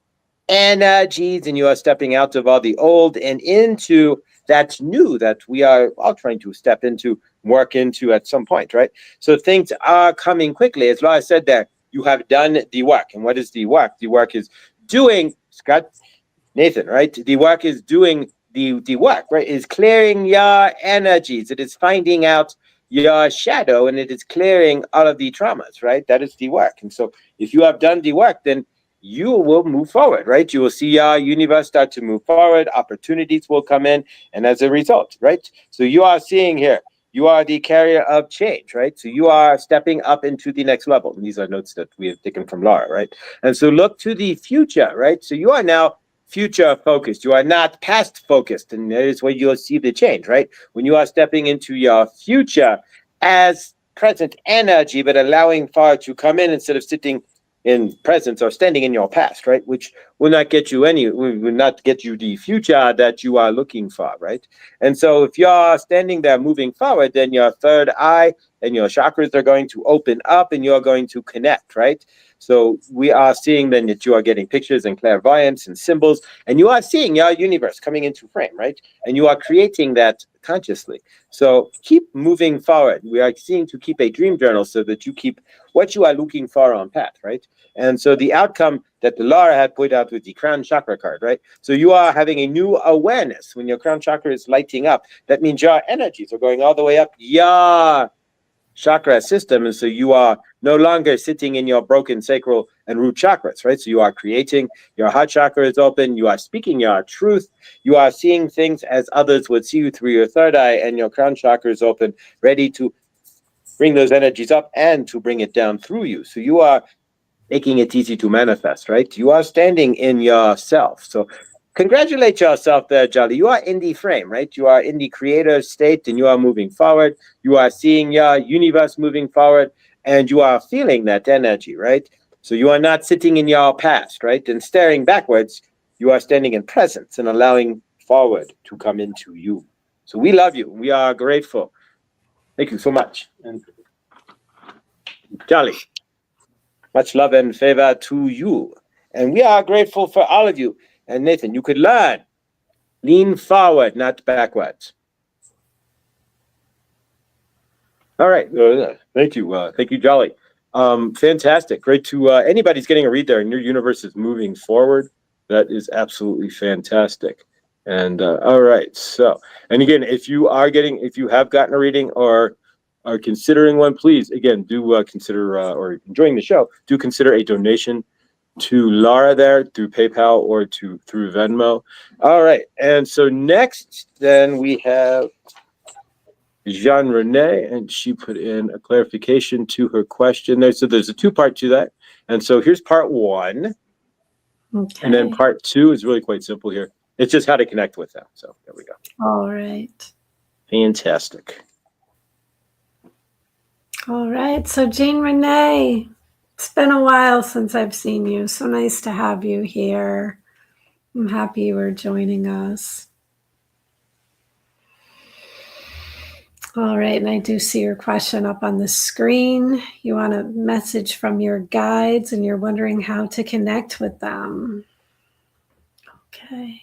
energies, and you are stepping out of all the old and into that new that we are all trying to step into, work into at some point, right? So things are coming quickly. As Laura said there, you have done the work. And what is the work? The work is doing, Scott, Nathan, right? The work is doing the work, right? Is clearing your energies. It is finding out your shadow, and it is clearing all of the traumas, right? That is the work. And so if you have done the work, then you will move forward, right? You will see your universe start to move forward. Opportunities will come in. And as a result, right? So you are seeing here, you are the carrier of change, right? So you are stepping up into the next level. And these are notes that we have taken from Laura, right? And so look to the future, right? So you are now future focused. You are not past focused. And that is where you'll see the change, right? When you are stepping into your future as present energy, but allowing far to come in instead of sitting in presence or standing in your past, right? Which will not get you will not get you the future that you are looking for, right? And so if you're standing there moving forward, then your third eye and your chakras are going to open up, and you're going to connect, right? So we are seeing then that you are getting pictures and clairvoyance and symbols, and you are seeing your universe coming into frame, right? And you are creating that consciously. So keep moving forward. We are seeing to keep a dream journal so that you keep what you are looking for on path, right? And so the outcome that the Laura had put out with the crown chakra card, right? So you are having a new awareness when your crown chakra is lighting up. That means your energies are going all the way up your chakra system. And so you are no longer sitting in your broken sacral and root chakras, right? So you are creating, your heart chakra is open, you are speaking your truth, you are seeing things as others would see you through your third eye, and your crown chakra is open, ready to bring those energies up and to bring it down through you. So you are making it easy to manifest, right? You are standing in yourself. So congratulate yourself there, Jolly. You are in the frame, right? You are in the creator state, and you are moving forward. You are seeing your universe moving forward, and you are feeling that energy, right? So you are not sitting in your past, right? And staring backwards. You are standing in presence and allowing forward to come into you. So we love you. We are grateful. Thank you so much. And Jolly, much love and favor to you. And we are grateful for all of you. And Nathan, you could learn. Lean forward, not backwards. All right. Thank you. Thank you, Jolly. Fantastic. Great to anybody's getting a read there, and your universe is moving forward. That is absolutely fantastic. And all right. So, and again, if you have gotten a reading or are considering one, please, again, do consider or enjoying the show, do consider a donation to Laura there through PayPal or through Venmo. All right. And so next, then we have Jean Renee, and she put in a clarification to her question there. So there's a two-part to that. And so here's part one. Okay. And then part two is really quite simple here. It's just how to connect with them. So there we go. All right. Fantastic. All right. So, Jean Renee, it's been a while since I've seen you. So nice to have you here. I'm happy you were joining us. All right. And I do see your question up on the screen. You want a message from your guides and you're wondering how to connect with them. Okay.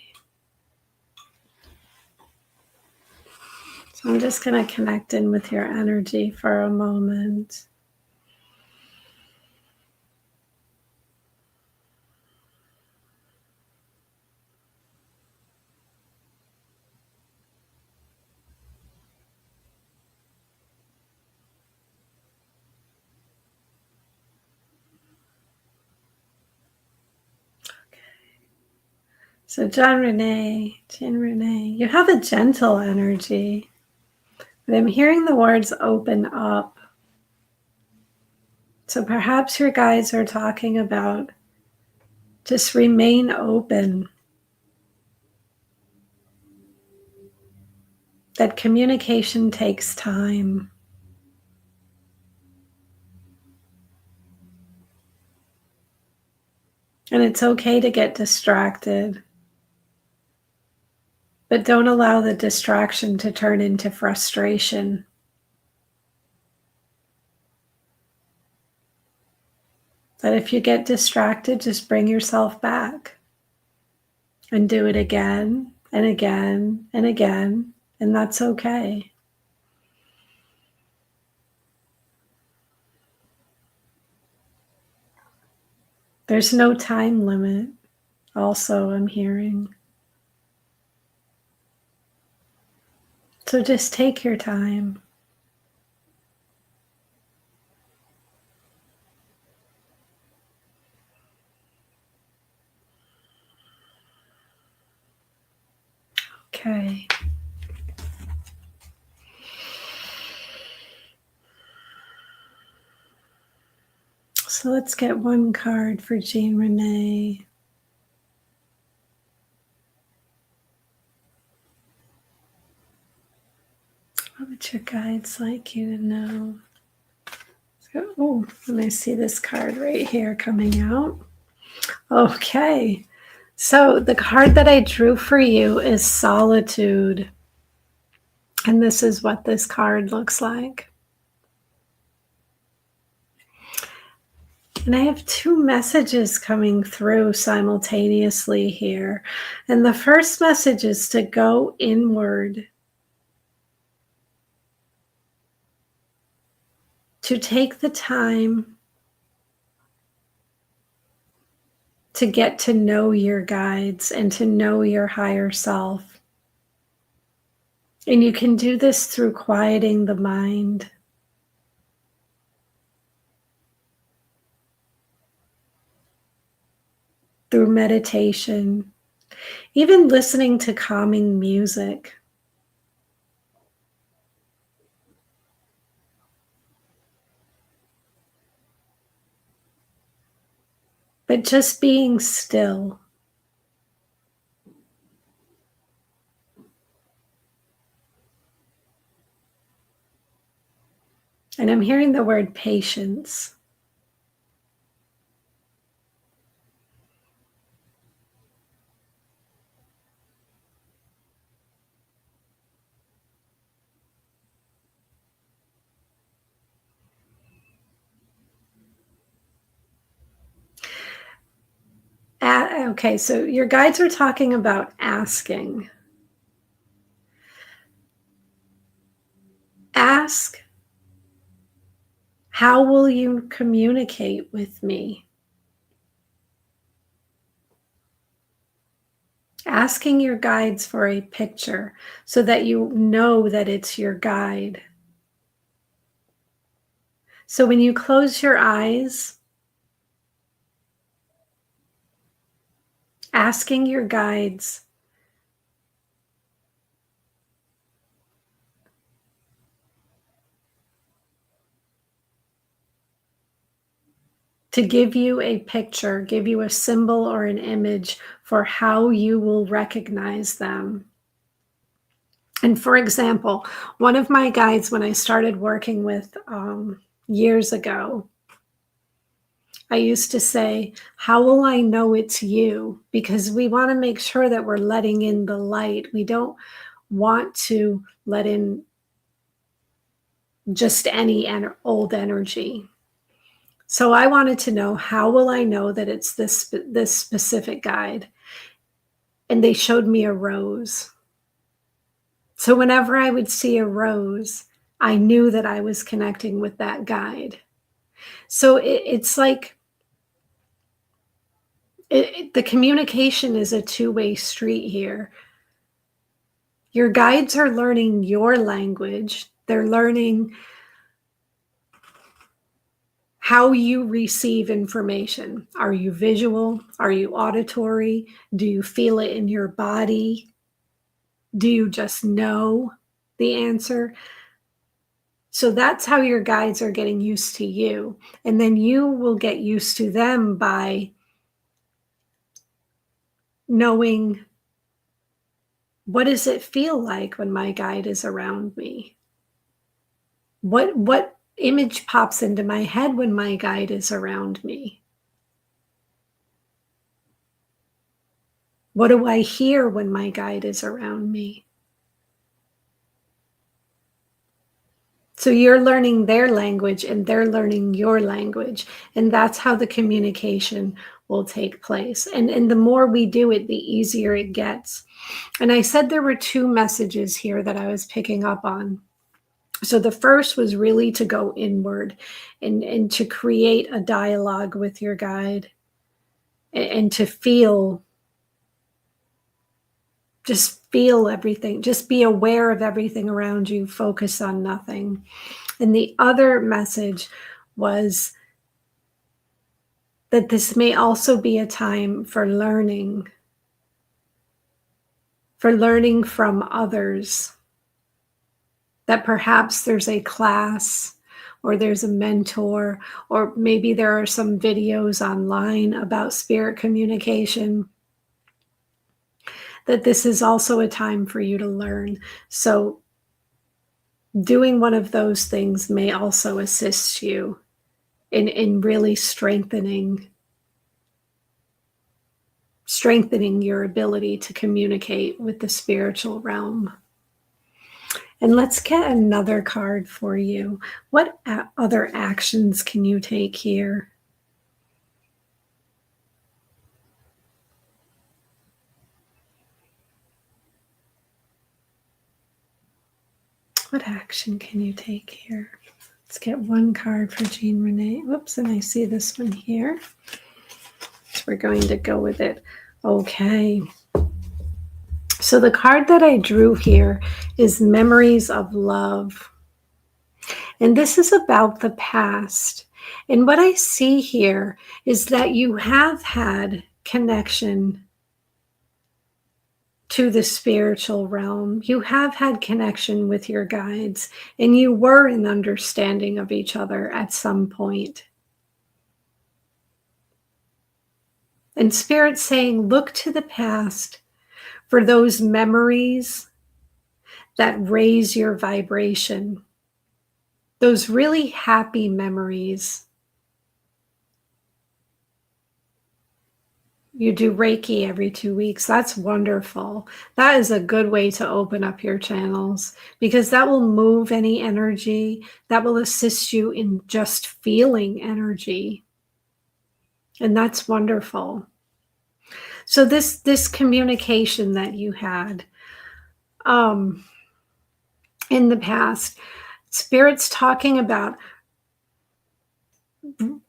So I'm just going to connect in with your energy for a moment. So Jean Renee, you have a gentle energy. But I'm hearing the words open up. So perhaps your guides are talking about just remain open. That communication takes time. And it's okay to get distracted. But don't allow the distraction to turn into frustration. That if you get distracted, just bring yourself back and do it again and again and again, and that's okay. There's no time limit, also, I'm hearing. So just take your time. Okay. So let's get one card for Jean Renee. What would your guides like you to know? Oh, and I see this card right here coming out. Okay. So the card that I drew for you is Solitude. And this is what this card looks like. And I have two messages coming through simultaneously here. And the first message is to go inward, to take the time to get to know your guides and to know your higher self. And you can do this through quieting the mind. Through meditation, even listening to calming music. But just being still. And I'm hearing the word patience. Okay, so your guides are talking about asking. Ask, how will you communicate with me? Asking your guides for a picture so that you know that it's your guide. So when you close your eyes, asking your guides to give you a picture, give you a symbol or an image for how you will recognize them. And for example, one of my guides, when I started working with years ago. I used to say, how will I know it's you? Because we want to make sure that we're letting in the light. We don't want to let in just any old energy. So I wanted to know, how will I know that it's this specific guide? And they showed me a rose. So whenever I would see a rose, I knew that I was connecting with that guide. So it's like the communication is a two-way street here. Your guides are learning your language. They're learning how you receive information. Are you visual? Are you auditory? Do you feel it in your body? Do you just know the answer? So that's how your guides are getting used to you. And then you will get used to them by knowing, what does it feel like when my guide is around me? What image pops into my head when my guide is around me? What do I hear when my guide is around me? So you're learning their language and they're learning your language. And that's how the communication will take place. And the more we do it, the easier it gets. And I said there were two messages here that I was picking up on. So the first was really to go inward and to create a dialogue with your guide and to just feel everything, just be aware of everything around you, focus on nothing. And the other message was that this may also be a time for learning from others, that perhaps there's a class or there's a mentor, or maybe there are some videos online about spirit communication, that this is also a time for you to learn. So doing one of those things may also assist you in really strengthening your ability to communicate with the spiritual realm. And let's get another card for you. What other actions can you take here? What action can you take here? Let's get one card for Jean Renee. Whoops, and I see this one here. So we're going to go with it. Okay. So the card that I drew here is Memories of Love. And this is about the past. And what I see here is that you have had connection to the spiritual realm. You have had connection with your guides, and you were in understanding of each other at some point. And Spirit's saying, look to the past for those memories that raise your vibration, those really happy memories. You do Reiki every 2 weeks. That's wonderful. That is a good way to open up your channels, because that will move any energy. That will assist you in just feeling energy. And that's wonderful. So this communication that you had in the past, Spirit's talking about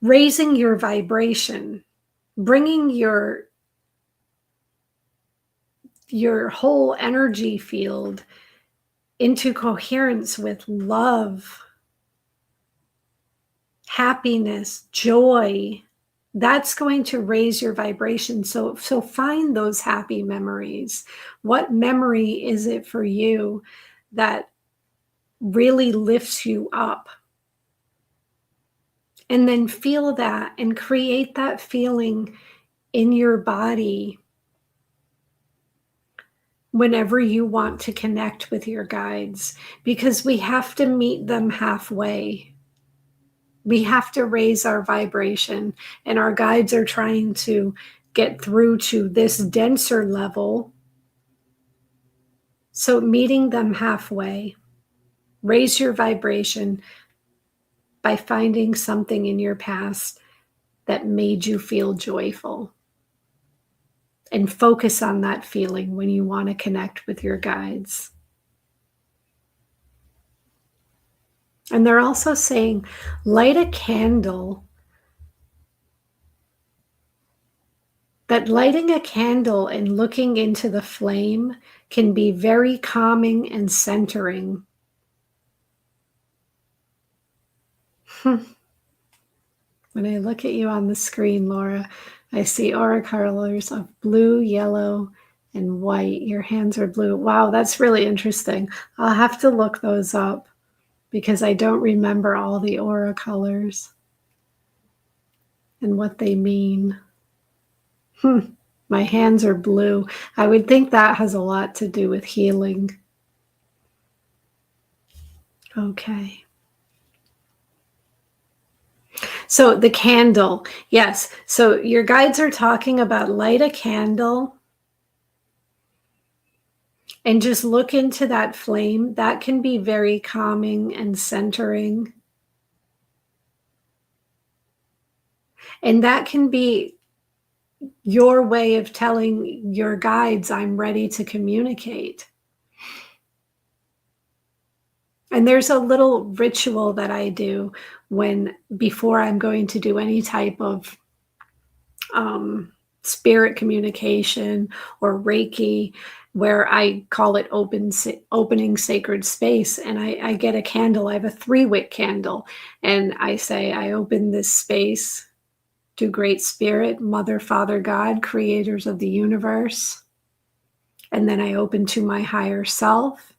raising your vibration, bringing your whole energy field into coherence with love, happiness, joy. That's going to raise your vibration. So find those happy memories. What memory is it for you that really lifts you up? And then feel that and create that feeling in your body whenever you want to connect with your guides, because we have to meet them halfway. We have to raise our vibration, and our guides are trying to get through to this denser level. So meeting them halfway, raise your vibration by finding something in your past that made you feel joyful. And focus on that feeling when you want to connect with your guides. And they're also saying, light a candle. That lighting a candle and looking into the flame can be very calming and centering. When I look at you on the screen, Laura, I see aura colors of blue, yellow, and white. Your hands are blue. Wow, that's really interesting. I'll have to look those up because I don't remember all the aura colors and what they mean. My hands are blue. I would think that has a lot to do with healing. Okay. So the candle, yes. So your guides are talking about light a candle and just look into that flame. That can be very calming and centering. And that can be your way of telling your guides, I'm ready to communicate. And there's a little ritual that I do before I'm going to do any type of spirit communication or Reiki, where I call it opening sacred space. And I get a candle. I have a 3-wick candle. And I say, I open this space to Great Spirit, Mother, Father, God, creators of the universe. And then I open to my higher self.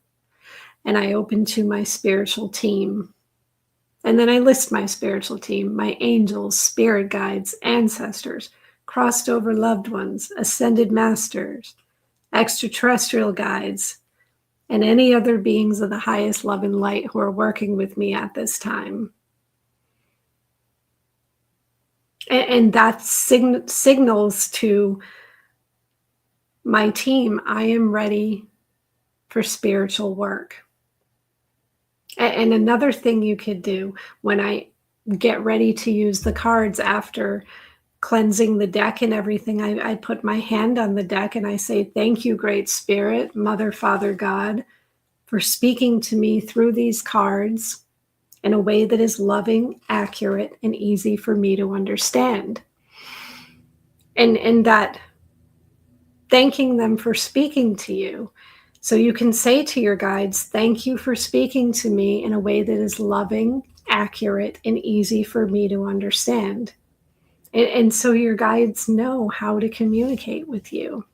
And I open to my spiritual team. And then I list my spiritual team, my angels, spirit guides, ancestors, crossed over loved ones, ascended masters, extraterrestrial guides, and any other beings of the highest love and light who are working with me at this time. And that signals to my team, I am ready for spiritual work. And another thing you could do when I get ready to use the cards after cleansing the deck and everything, I put my hand on the deck and I say, thank you, Great Spirit, Mother, Father, God, for speaking to me through these cards in a way that is loving, accurate, and easy for me to understand. And that thanking them for speaking to you. So you can say to your guides, thank you for speaking to me in a way that is loving, accurate, and easy for me to understand. And so your guides know how to communicate with you.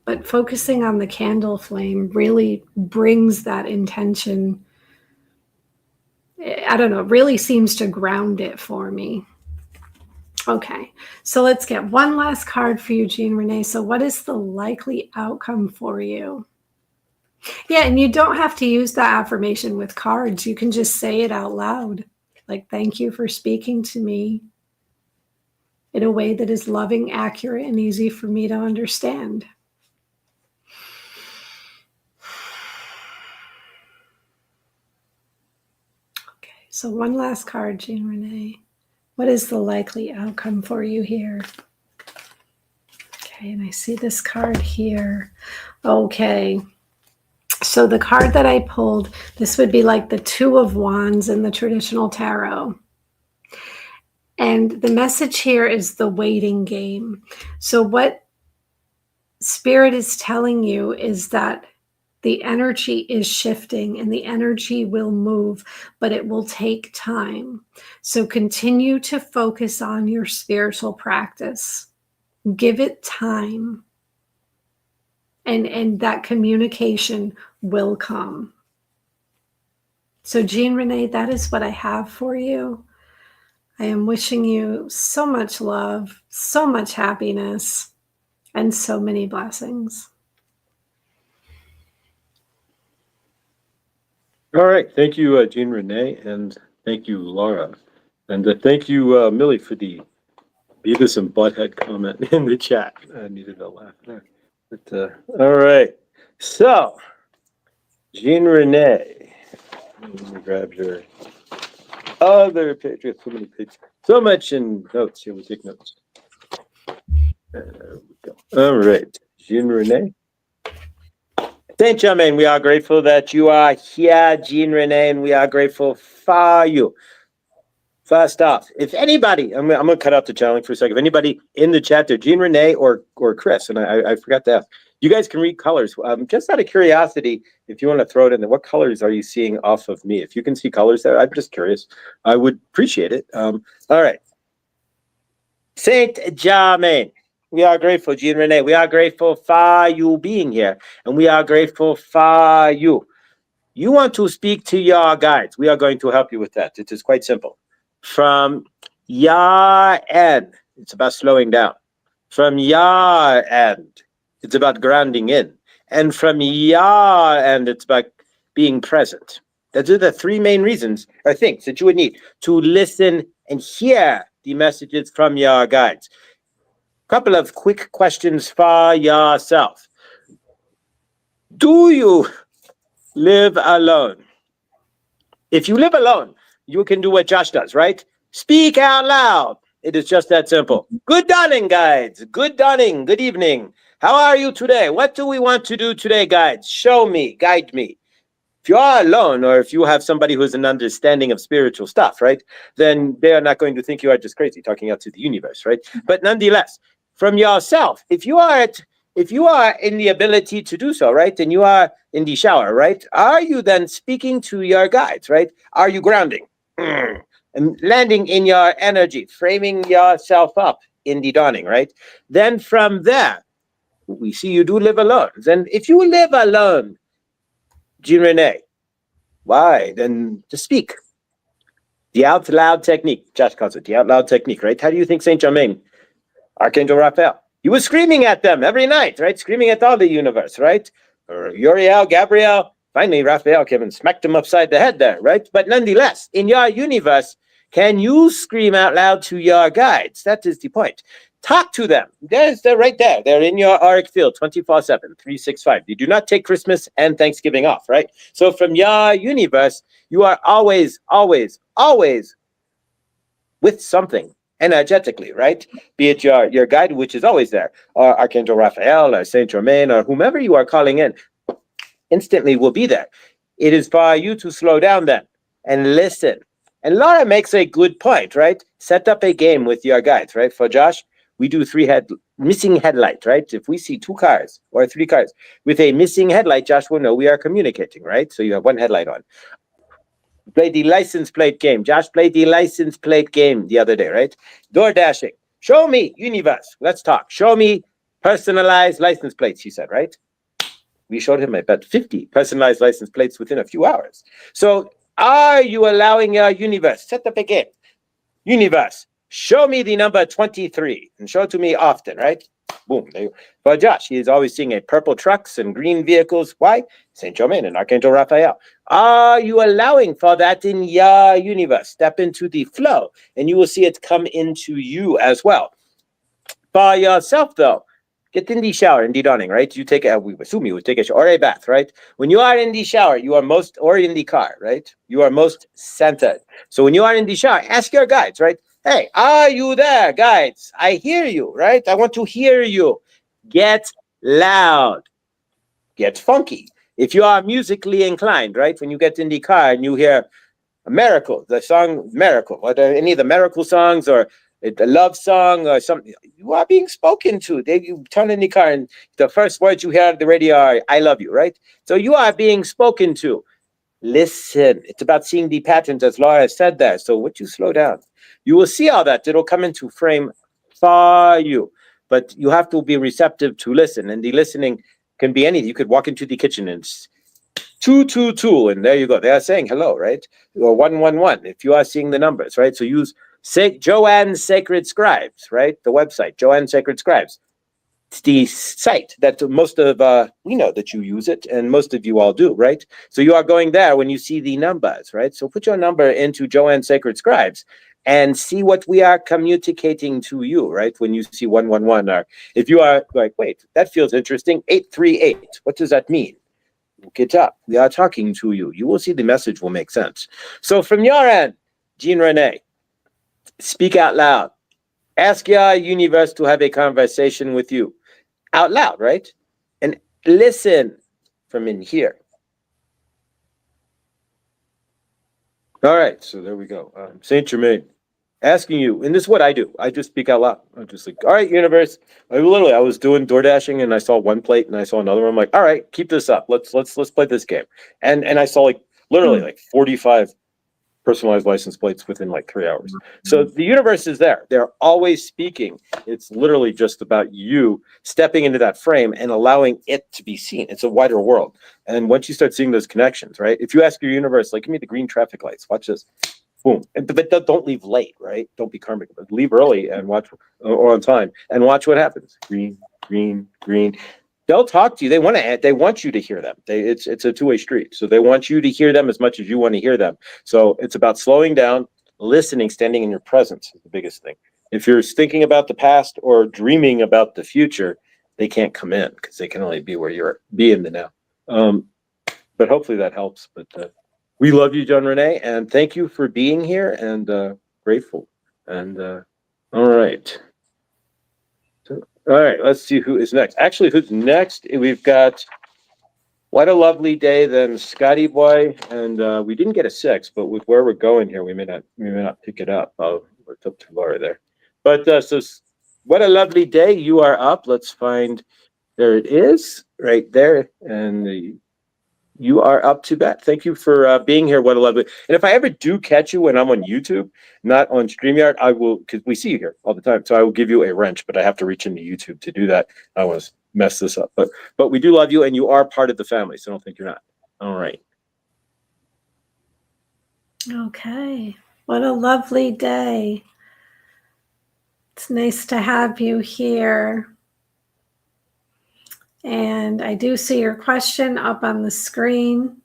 But focusing on the candle flame really brings that intention. I don't know, really seems to ground it for me. Okay, so let's get one last card for you, Jean Renee. So what is the likely outcome for you? Yeah, and you don't have to use that affirmation with cards. You can just say it out loud. Like, thank you for speaking to me in a way that is loving, accurate, and easy for me to understand. Okay, so one last card, Jean Renee. What is the likely outcome for you here? Okay, and I see this card here. Okay, so the card that I pulled, this would be like the 2 of Wands in the traditional tarot. And the message here is the waiting game. So what Spirit is telling you is that the energy is shifting and the energy will move, but it will take time. So continue to focus on your spiritual practice. Give it time. And that communication will come. So Jean Renee, that is what I have for you. I am wishing you so much love, so much happiness, and so many blessings. All right. Thank you, Jean Renee, and thank you, Laura. And thank you, Millie, for the Beavis and Butthead comment in the chat. I needed a laugh there. But, all right. So, Jean Renee, let me grab your other page. We have so many pages. So much in notes. Here, we take notes. There we go. All right. Jean Renee. Saint Germain, we are grateful that you are here, Jean Renee, and we are grateful for you. First off, if anybody, I'm going to cut out the channeling for a second. If anybody in the chat there, Jean Renee or Chris, and I forgot to ask, you guys can read colors. Just out of curiosity, if you want to throw it in there, what colors are you seeing off of me? If you can see colors there, I'm just curious. I would appreciate it. All right. Saint Germain, we are grateful, Jean Renee. We are grateful for you being here, and we are grateful for you. You want to speak to your guides. We are going to help you with that. It is quite simple. From your end, it's about slowing down. From your end, it's about grounding in. And from your end, it's about being present. Those are the three main reasons or things that you would need to listen and hear the messages from your guides. Couple of quick questions for yourself. Do you live alone? If you live alone, you can do what Josh does, right? Speak out loud. It is just that simple. Good dawning, guides. Good dawning. Good evening. How are you today? What do we want to do today, guides? Show me, guide me. If you are alone, or if you have somebody who has an understanding of spiritual stuff, right, then they are not going to think you are just crazy talking out to the universe, right? But nonetheless, from yourself, if you are in the ability to do so, right, and you are in the shower, right, are you then speaking to your guides, right? Are you grounding and landing in your energy, framing yourself up in the dawning, right? Then from there, we see you do live alone. Then if you live alone, Jean Renee, why? Then to speak. The out loud technique. Josh calls it the out loud technique, right? How do you think Saint Germain, Archangel Raphael, he was screaming at them every night, right? Screaming at all the universe, right? Or Uriel, Gabriel. Finally, Raphael came and smacked him upside the head there, right? But nonetheless, in your universe, can you scream out loud to your guides? That is the point. Talk to them. They're right there. They're in your auric field 24/7, 365. You do not take Christmas and Thanksgiving off, right? So from your universe, you are always, always, always with something energetically, right? Be it your guide, which is always there, or Archangel Raphael, or Saint Germain, or whomever you are calling in, instantly will be there. It is for you to slow down then and listen. And Laura makes a good point, right? Set up a game with your guides, right? For Josh, we do missing headlight, right? If we see 2 cars or 3 cars with a missing headlight, Josh will know we are communicating, right? So you have 1 headlight on. Play the license plate game. Josh played the license plate game the other day, right? Door dashing. Show me, universe. Let's talk. Show me personalized license plates, he said, right? We showed him about 50 personalized license plates within a few hours. So are you allowing your universe, set up a game. Universe, show me the number 23 and show it to me often, right? Boom. There you go. For Josh, he is always seeing a purple trucks and green vehicles. Why? Saint Germain and Archangel Raphael. Are you allowing for that in your universe? Step into the flow and you will see it come into you as well. For yourself, though, get in the shower, in the dawning, right? You take we assume you would take a shower or a bath, right? When you are in the shower, you are most, or in the car, right? You are most centered. So when you are in the shower, ask your guides, right? Hey, are you there, guides? I hear you, right? I want to hear you. Get loud. Get funky. If you are musically inclined, right? When you get in the car and you hear a miracle, the song Miracle, or any of the miracle songs or a love song or something, you are being spoken to. You turn in the car and the first words you hear on the radio are, I love you, right? So you are being spoken to. Listen. It's about seeing the patterns, as Laura said there. So would you slow down? You will see all that. It'll come into frame for you. But you have to be receptive to listen. And the listening can be anything. You could walk into the kitchen and 222, and there you go. They are saying hello, right? Or 111, if you are seeing the numbers, right? So use Joanne's Sacred Scribes, right? The website, Joanne's Sacred Scribes. It's the site that most of we know that you use it, and most of you all do, right? So you are going there when you see the numbers, right? So put your number into Joanne Sacred Scribes and see what we are communicating to you, right? When you see 111, or if you are like, wait, that feels interesting, 838, what does that mean? Look it up. We are talking to you. You will see the message will make sense. So from your end, Jean Renee, speak out loud. Ask your universe to have a conversation with you out loud, right? And listen from in here. All right, so there we go. Saint Germain, asking you, and this is what I do. I just speak out loud. I'm just like, all right, universe. I was doing door dashing, and I saw one plate, and I saw another one. I'm like, all right, keep this up. Let's play this game. And I saw like literally like 45 personalized license plates within like 3 hours. So the universe is there. They're always speaking. It's literally just about you stepping into that frame and allowing it to be seen. It's a wider world. And once you start seeing those connections, right? If you ask your universe, like, give me the green traffic lights, watch this. Boom. But don't leave late, right? Don't be karmic. But leave early and watch, or on time, and watch what happens. Green, green, green. They'll talk to you. They want you to hear them. It's a two-way street. So they want you to hear them as much as you want to hear them. So it's about slowing down, listening, standing in your presence is the biggest thing. If you're thinking about the past or dreaming about the future, they can't come in because they can only be where you're be in the now. But hopefully that helps. But we love you, John Renee, and thank you for being here, and grateful. And all right. All right, let's see who is next. Actually, who's next? We've got What a Lovely Day, then Scotty Boy, and we didn't get a 6, but with where we're going here, we may not pick it up. Oh, it's up to Laura there. But so What a Lovely Day, you are up. Let's find, there it is, right there, and you are up to bat. Thank you for being here. What a lovely. And if I ever do catch you when I'm on YouTube, not on StreamYard, I will, because we see you here all the time. So I will give you a wrench, but I have to reach into YouTube to do that. I want to mess this up. But we do love you, and you are part of the family. So don't think you're not. All right. Okay. What a lovely day. It's nice to have you here. And I do see your question up on the screen.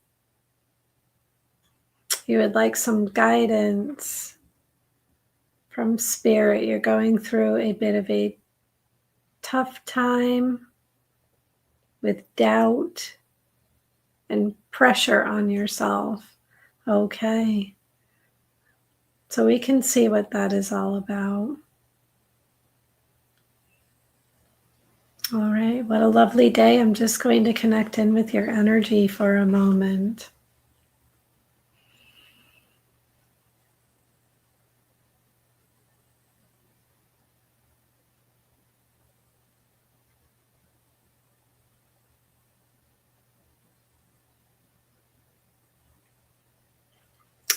You would like some guidance from Spirit. You're going through a bit of a tough time with doubt and pressure on yourself. Okay. So we can see what that is all about. All right, what a lovely day. I'm just going to connect in with your energy for a moment.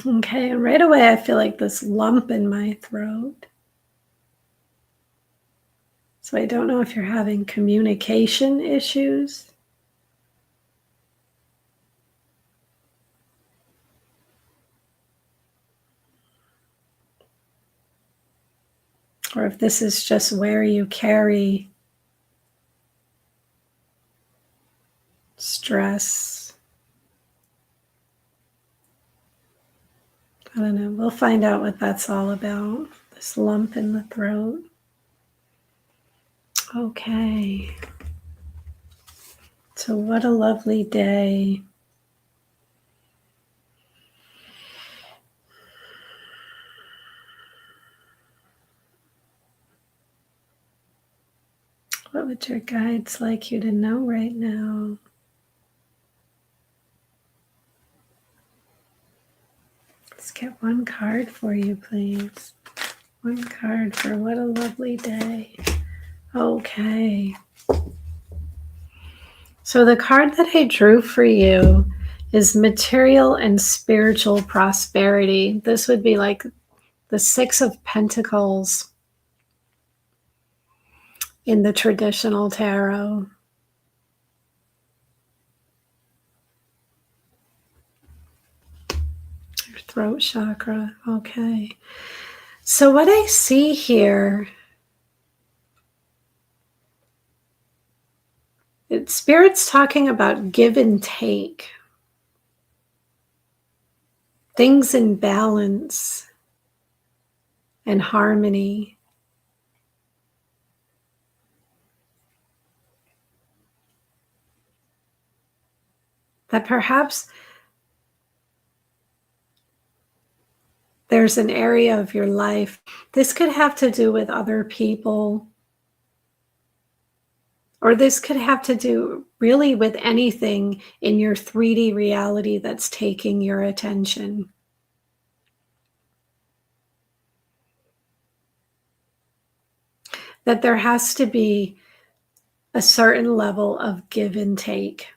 Okay, and right away I feel like this lump in my throat. So I don't know if you're having communication issues. Or if this is just where you carry stress. I don't know. We'll find out what that's all about. This lump in the throat. Okay. So what a lovely day. What would your guides like you to know right now? Let's get one card for you, please. One card for what a lovely day. Okay. So the card that I drew for you is material and spiritual prosperity. This would be like the 6 of Pentacles in the traditional tarot. Your throat chakra. Okay. So what I see here Spirit's talking about give and take, things in balance and harmony. That perhaps there's an area of your life, this could have to do with other people, or this could have to do really with anything in your 3D reality that's taking your attention. That there has to be a certain level of give and take.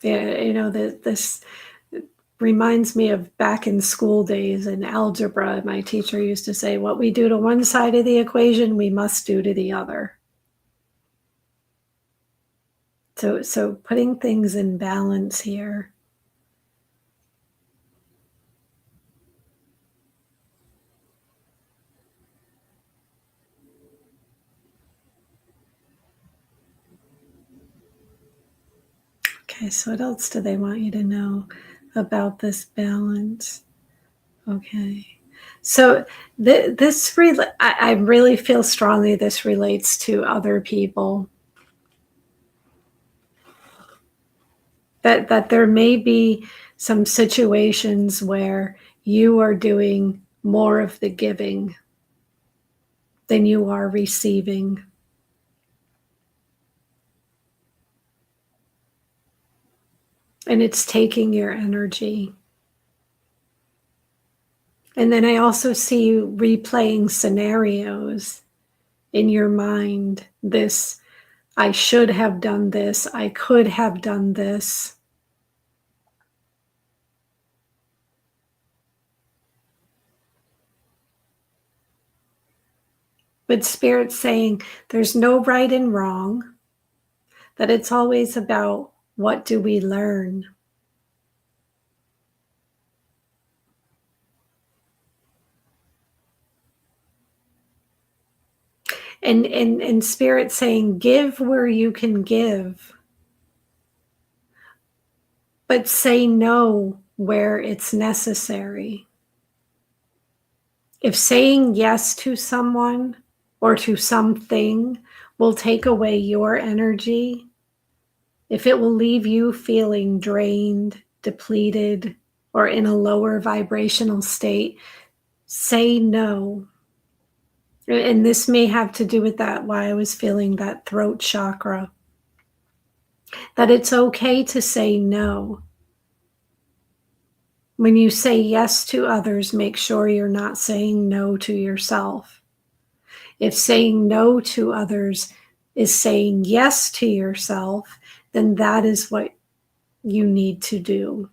Yeah, this reminds me of back in school days in algebra. My teacher used to say, what we do to one side of the equation, we must do to the other. So putting things in balance here. Okay, so what else do they want you to know about this balance? Okay. So I really feel strongly this relates to other people. That there may be some situations where you are doing more of the giving than you are receiving. And it's taking your energy. And then I also see you replaying scenarios in your mind. This, I should have done this. I could have done this. But Spirit's saying there's no right and wrong, that it's always about what do we learn. And Spirit saying, give where you can give, but say no where it's necessary. If saying yes to someone or to something will take away your energy, if it will leave you feeling drained, depleted, or in a lower vibrational state, say no. And this may have to do with that, why I was feeling that throat chakra. That it's okay to say no. When you say yes to others, make sure you're not saying no to yourself. If saying no to others is saying yes to yourself, then that is what you need to do.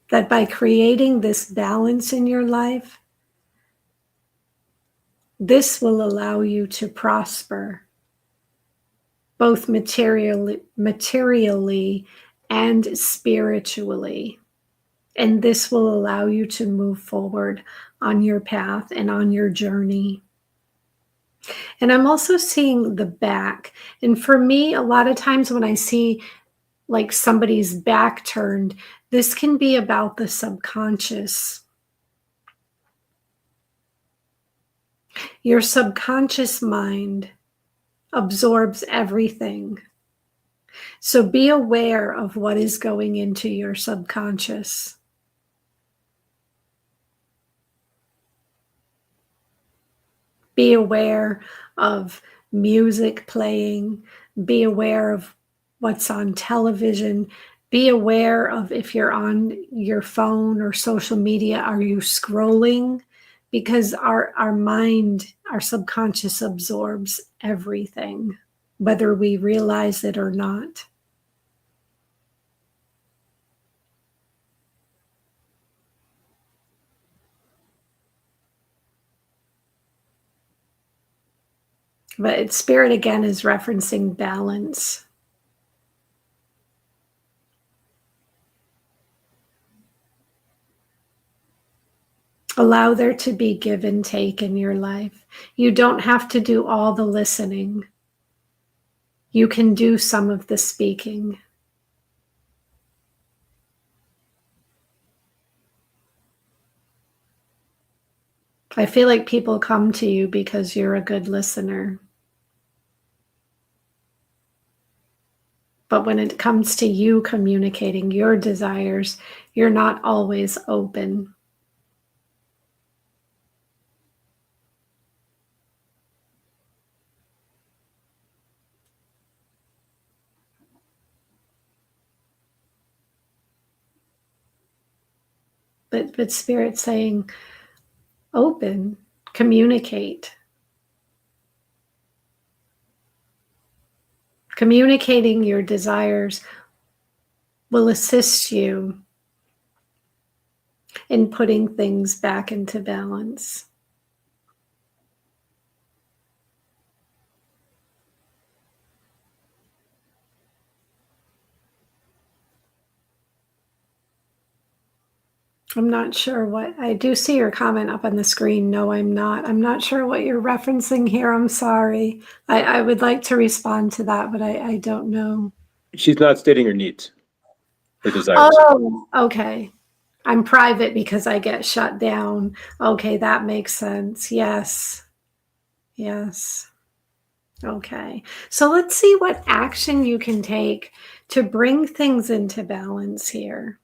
That by creating this balance in your life, this will allow you to prosper, both materially and spiritually. And this will allow you to move forward on your path and on your journey. And I'm also seeing the back. And for me, a lot of times when I see like somebody's back turned, this can be about the subconscious. Your subconscious mind absorbs everything. So be aware of what is going into your subconscious. Be aware of music playing. Be aware of what's on television. Be aware of if you're on your phone or social media, are you scrolling? Because our mind, our subconscious absorbs everything, whether we realize it or not. But Spirit again is referencing balance. Allow there to be give and take in your life. You don't have to do all the listening. You can do some of the speaking. I feel like people come to you because you're a good listener. But when it comes to you communicating your desires, you're not always open. But Spirit's saying, open, communicate. Communicating your desires will assist you in putting things back into balance. I'm not sure what, I do see your comment up on the screen. No, I'm not. I'm not sure what you're referencing here. I'm sorry. I would like to respond to that, but I don't know. She's not stating her needs, her desires. Oh, okay. I'm private because I get shut down. Okay, that makes sense. Yes. Yes. Okay. So let's see what action you can take to bring things into balance here.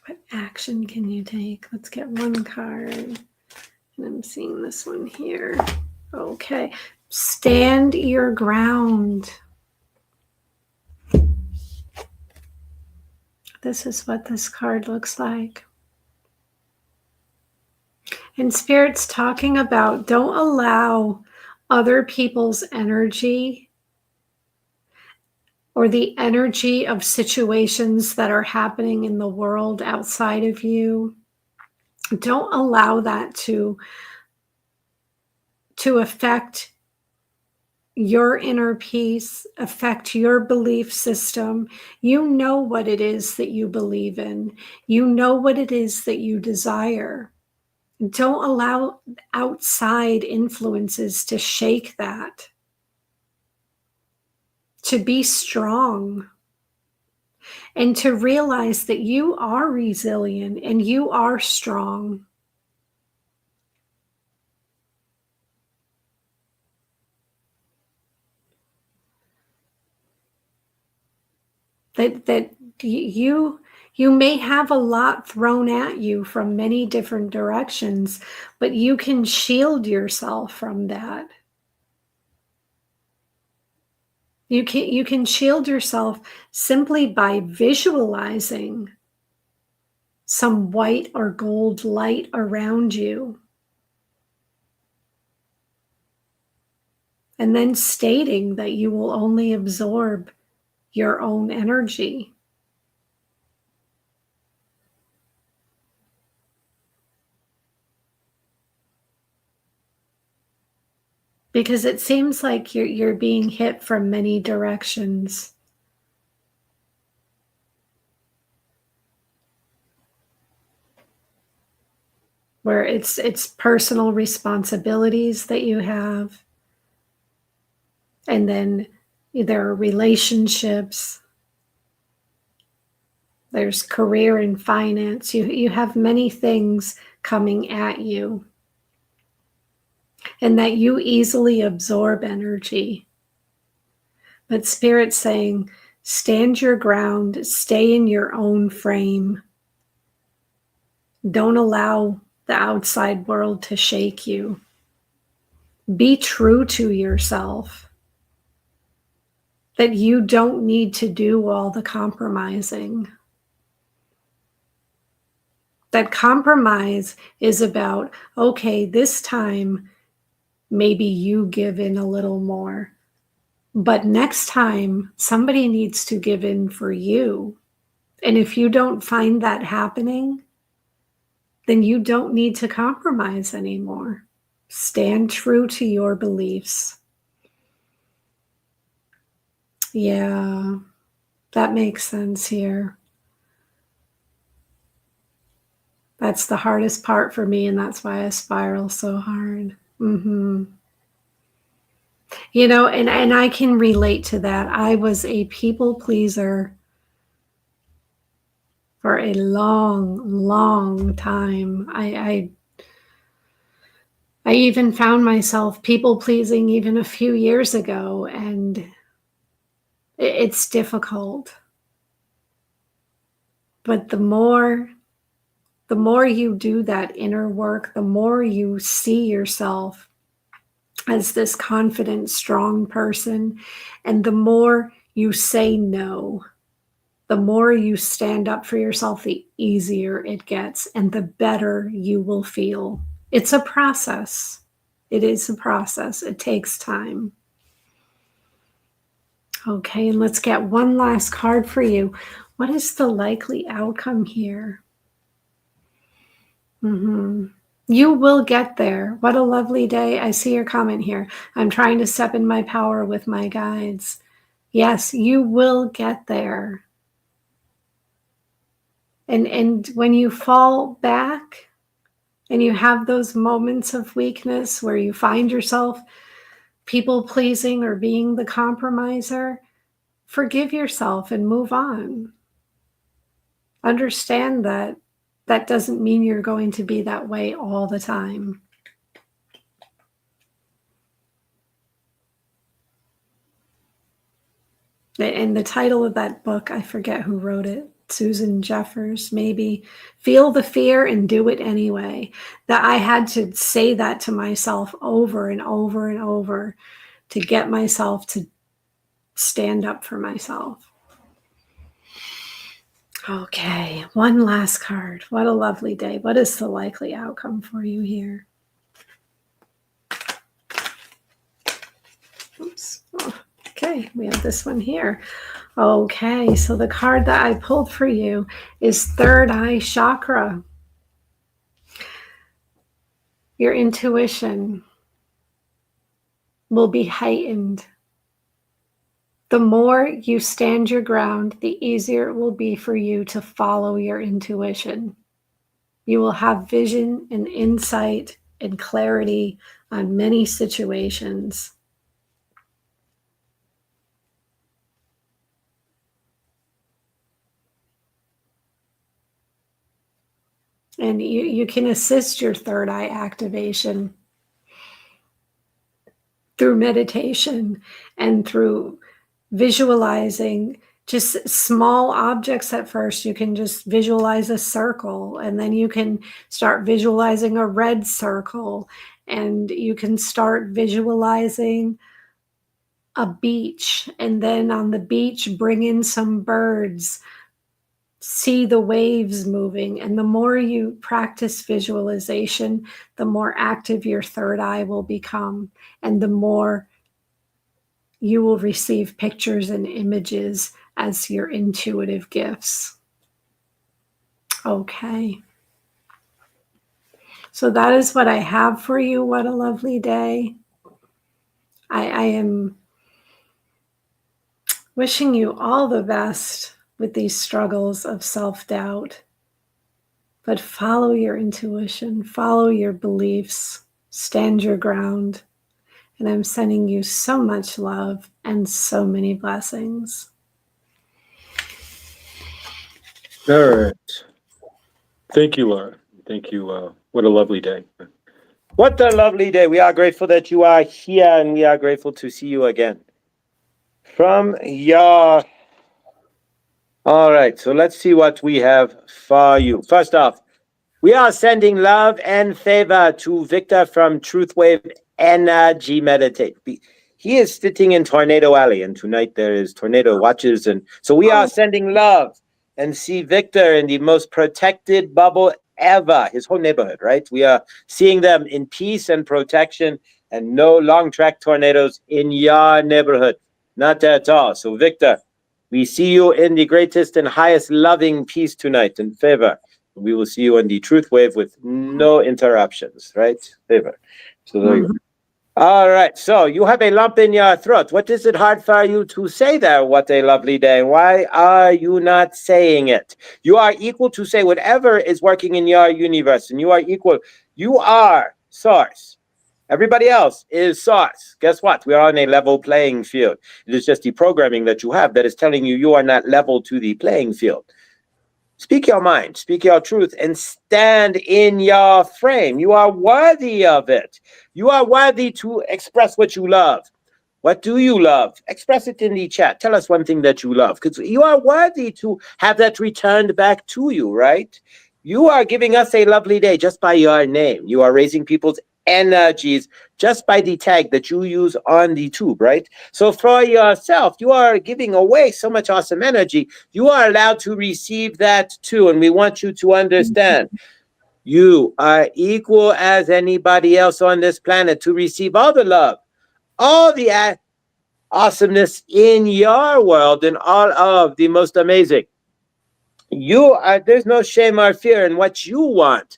What action can you take? Let's get one card. And I'm seeing this one here. Okay. Stand your ground. This is what this card looks like. And Spirit's talking about don't allow other people's energy or the energy of situations that are happening in the world outside of you. Don't allow that to affect your inner peace, affect your belief system. You know what it is that you believe in. You know what it is that you desire. Don't allow outside influences to shake that. To be strong and to realize that you are resilient and you are strong. That you may have a lot thrown at you from many different directions, but you can shield yourself from that. You can shield yourself simply by visualizing some white or gold light around you. And then stating that you will only absorb your own energy. Because it seems like you're being hit from many directions. Where it's personal responsibilities that you have. And then there are relationships. There's career and finance. You have many things coming at you. And that you easily absorb energy. But Spirit's saying, stand your ground, stay in your own frame. Don't allow the outside world to shake you. Be true to yourself. That you don't need to do all the compromising. That compromise is about, okay, this time maybe you give in a little more. But next time, somebody needs to give in for you. And if you don't find that happening, then you don't need to compromise anymore. Stand true to your beliefs. Yeah. That makes sense here. That's the hardest part for me, and that's why I spiral so hard. Mm-hmm. You know, and I can relate to that. I was a people pleaser for a long, long time. I even found myself people pleasing even a few years ago, and it's difficult. But the more you do that inner work, the more you see yourself as this confident, strong person, and the more you say no, the more you stand up for yourself, the easier it gets and the better you will feel. It's a process. It is a process. It takes time. Okay, and let's get one last card for you. What is the likely outcome here? You will get there. What a lovely day. I see your comment here. I'm trying to step in my power with my guides. Yes, you will get there. And when you fall back and you have those moments of weakness where you find yourself people pleasing or being the compromiser, forgive yourself and move on. Understand that that doesn't mean you're going to be that way all the time. And the title of that book, I forget who wrote it, Susan Jeffers, maybe. Feel the fear and do it anyway. That I had to say that to myself over and over and over to get myself to stand up for myself. Okay, one last card. What a lovely day. What is the likely outcome for you here? Oops. Oh, okay, we have this one here. Okay, so the card that I pulled for you is Third Eye Chakra. Your intuition will be heightened. The more you stand your ground, the easier it will be for you to follow your intuition. You will have vision and insight and clarity on many situations. And you can assist your third eye activation through meditation and through visualizing just small objects at first. You can just visualize a circle, and then you can start visualizing a red circle, and you can start visualizing a beach, and then on the beach bring in some birds, see the waves moving. And the more you practice visualization, the more active your third eye will become, and the more you will receive pictures and images as your intuitive gifts. Okay. So that is what I have for you. What a lovely day. I am wishing you all the best with these struggles of self-doubt. But follow your intuition, follow your beliefs, stand your ground. And I'm sending you so much love and so many blessings. All right. Thank you, Laura. Thank you. What a lovely day. What a lovely day. We are grateful that you are here, and we are grateful to see you again. From your. All right. So let's see what we have for you. First off, we are sending love and favor to Victor from Truthwave Energy Meditate. He is sitting in Tornado Alley, and tonight there is tornado watches. And so we are sending love and see Victor in the most protected bubble ever, his whole neighborhood, right? We are seeing them in peace and protection, and no long track tornadoes in your neighborhood. Not at all. So, Victor, we see you in the greatest and highest loving peace tonight and favor. We will see you on the truth wave with no interruptions, right? Favor. So there you go. All right. So you have a lump in your throat. What is it hard for you to say there? What a lovely day. Why are you not saying it? You are equal to say whatever is working in your universe, and you are equal. You are source. Everybody else is source. Guess what? We are on a level playing field. It is just the programming that you have that is telling you you are not level to the playing field. Speak your mind, speak your truth, and stand in your frame. You are worthy of it. You are worthy to express what you love. What do you love? Express it in the chat. Tell us one thing that you love, because you are worthy to have that returned back to you, right? You are giving us a lovely day just by your name. You are raising people's energies just by the tag that you use on the tube, right? So for yourself, you are giving away so much awesome energy. You are allowed to receive that too. And we want you to understand you are equal as anybody else on this planet to receive all the love, all the awesomeness in your world, and all of the most amazing. You are, there's no shame or fear in what you want.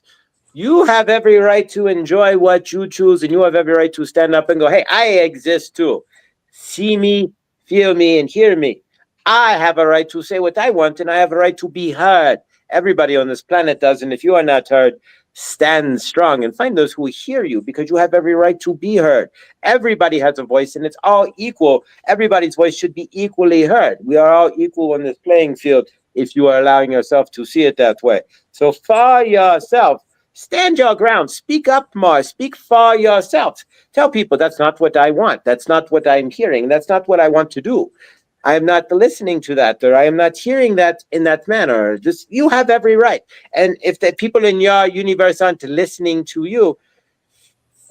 You have every right to enjoy what you choose, and you have every right to stand up and go, hey, I exist too. See me, feel me, and hear me. I have a right to say what I want, and I have a right to be heard. Everybody on this planet does, and if you are not heard, stand strong and find those who hear you, because you have every right to be heard. Everybody has a voice, and it's all equal. Everybody's voice should be equally heard. We are all equal on this playing field if you are allowing yourself to see it that way. So for yourself, stand your ground. Speak up more. Speak for yourself. Tell people that's not what I want. That's not what I'm hearing. That's not what I want to do. I am not listening to that, or I am not hearing that in that manner. Just you have every right. And if the people in your universe aren't listening to you,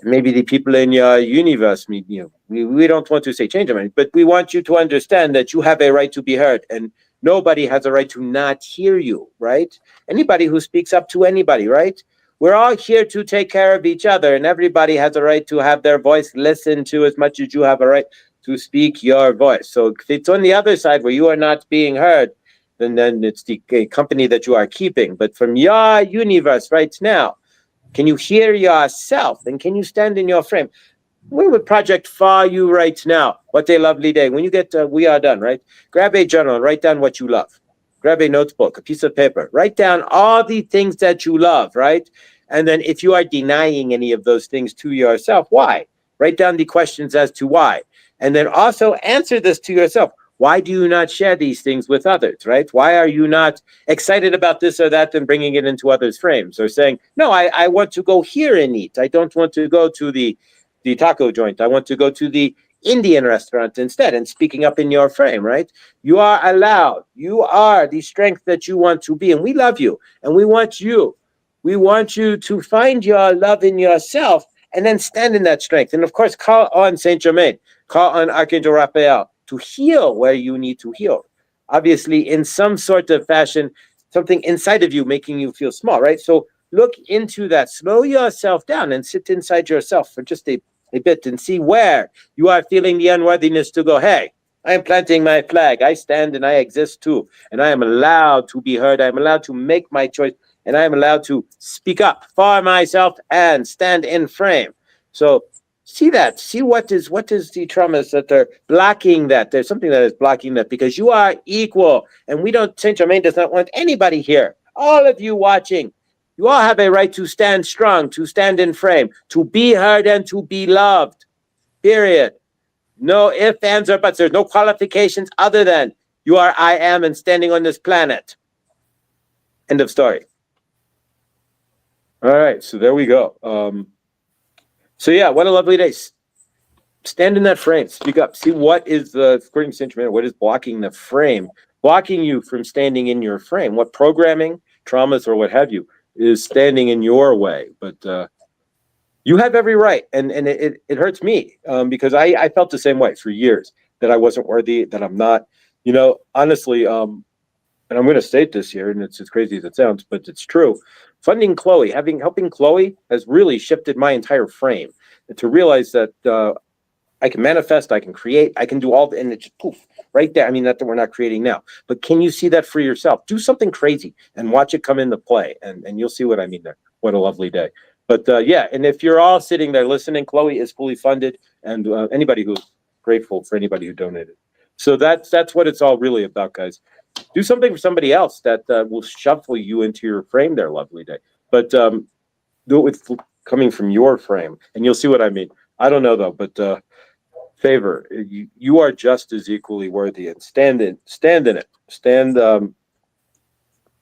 maybe the people in your universe, we don't want to say change them, but we want you to understand that you have a right to be heard, and nobody has a right to not hear you, right? Anybody who speaks up to anybody, right? We're all here to take care of each other, and everybody has a right to have their voice listened to as much as you have a right to speak your voice. So if it's on the other side where you are not being heard, then it's the company that you are keeping. But from your universe right now, can you hear yourself? And can you stand in your frame? We would project for you right now. What a lovely day. When you get, we are done, right? Grab a journal and write down what you love. Grab a notebook, a piece of paper. Write down all the things that you love, right? And then if you are denying any of those things to yourself, why? Write down the questions as to why. And then also answer this to yourself. Why do you not share these things with others, right? Why are you not excited about this or that and bringing it into others' frames, or saying, no, I want to go here and eat. I don't want to go to the taco joint. I want to go to the Indian restaurant instead, and speaking up in your frame, right? You are allowed. You are the strength that you want to be, and we love you, and we want you. We want you to find your love in yourself and then stand in that strength. And of course, call on Saint Germain, call on Archangel Raphael to heal where you need to heal. Obviously, in some sort of fashion, something inside of you making you feel small, right? So look into that. Slow yourself down and sit inside yourself for just a bit and see where you are feeling the unworthiness to go, hey, I am planting my flag. I stand and I exist too. And I am allowed to be heard. I am allowed to make my choice. And I am allowed to speak up for myself and stand in frame. So see that. See what is the traumas that are blocking that. There's something that is blocking that, because you are equal. And we don't, Saint Germain does not want anybody here. All of you watching, you all have a right to stand strong, to stand in frame, to be heard and to be loved. Period. No ifs, ands, or buts. There's no qualifications other than you are, I am, and standing on this planet. End of story. All right, so there we go. So yeah, what a lovely day. Stand in that frame. Speak up. See what is according to Saint Germain, what is blocking the frame, blocking you from standing in your frame. What programming, traumas, or what have you is standing in your way. But you have every right, and it hurts me because I felt the same way for years, that I wasn't worthy, that I'm not. Honestly, and I'm going to state this here, and it's as crazy as it sounds, but it's true. Funding Chloe, helping Chloe has really shifted my entire frame, and to realize that I can manifest, I can create, I can do all, and it's just poof, right there. I mean, that we're not creating now, but can you see that for yourself? Do something crazy and watch it come into play, and you'll see what I mean there. What a lovely day. But yeah, and if you're all sitting there listening, Chloe is fully funded, and anybody who's grateful for anybody who donated. So that's what it's all really about, guys. Do something for somebody else that will shuffle you into your frame there, lovely day. But do it with coming from your frame, and you'll see what I mean. I don't know though, but favor, you are just as equally worthy, and stand in it. Stand.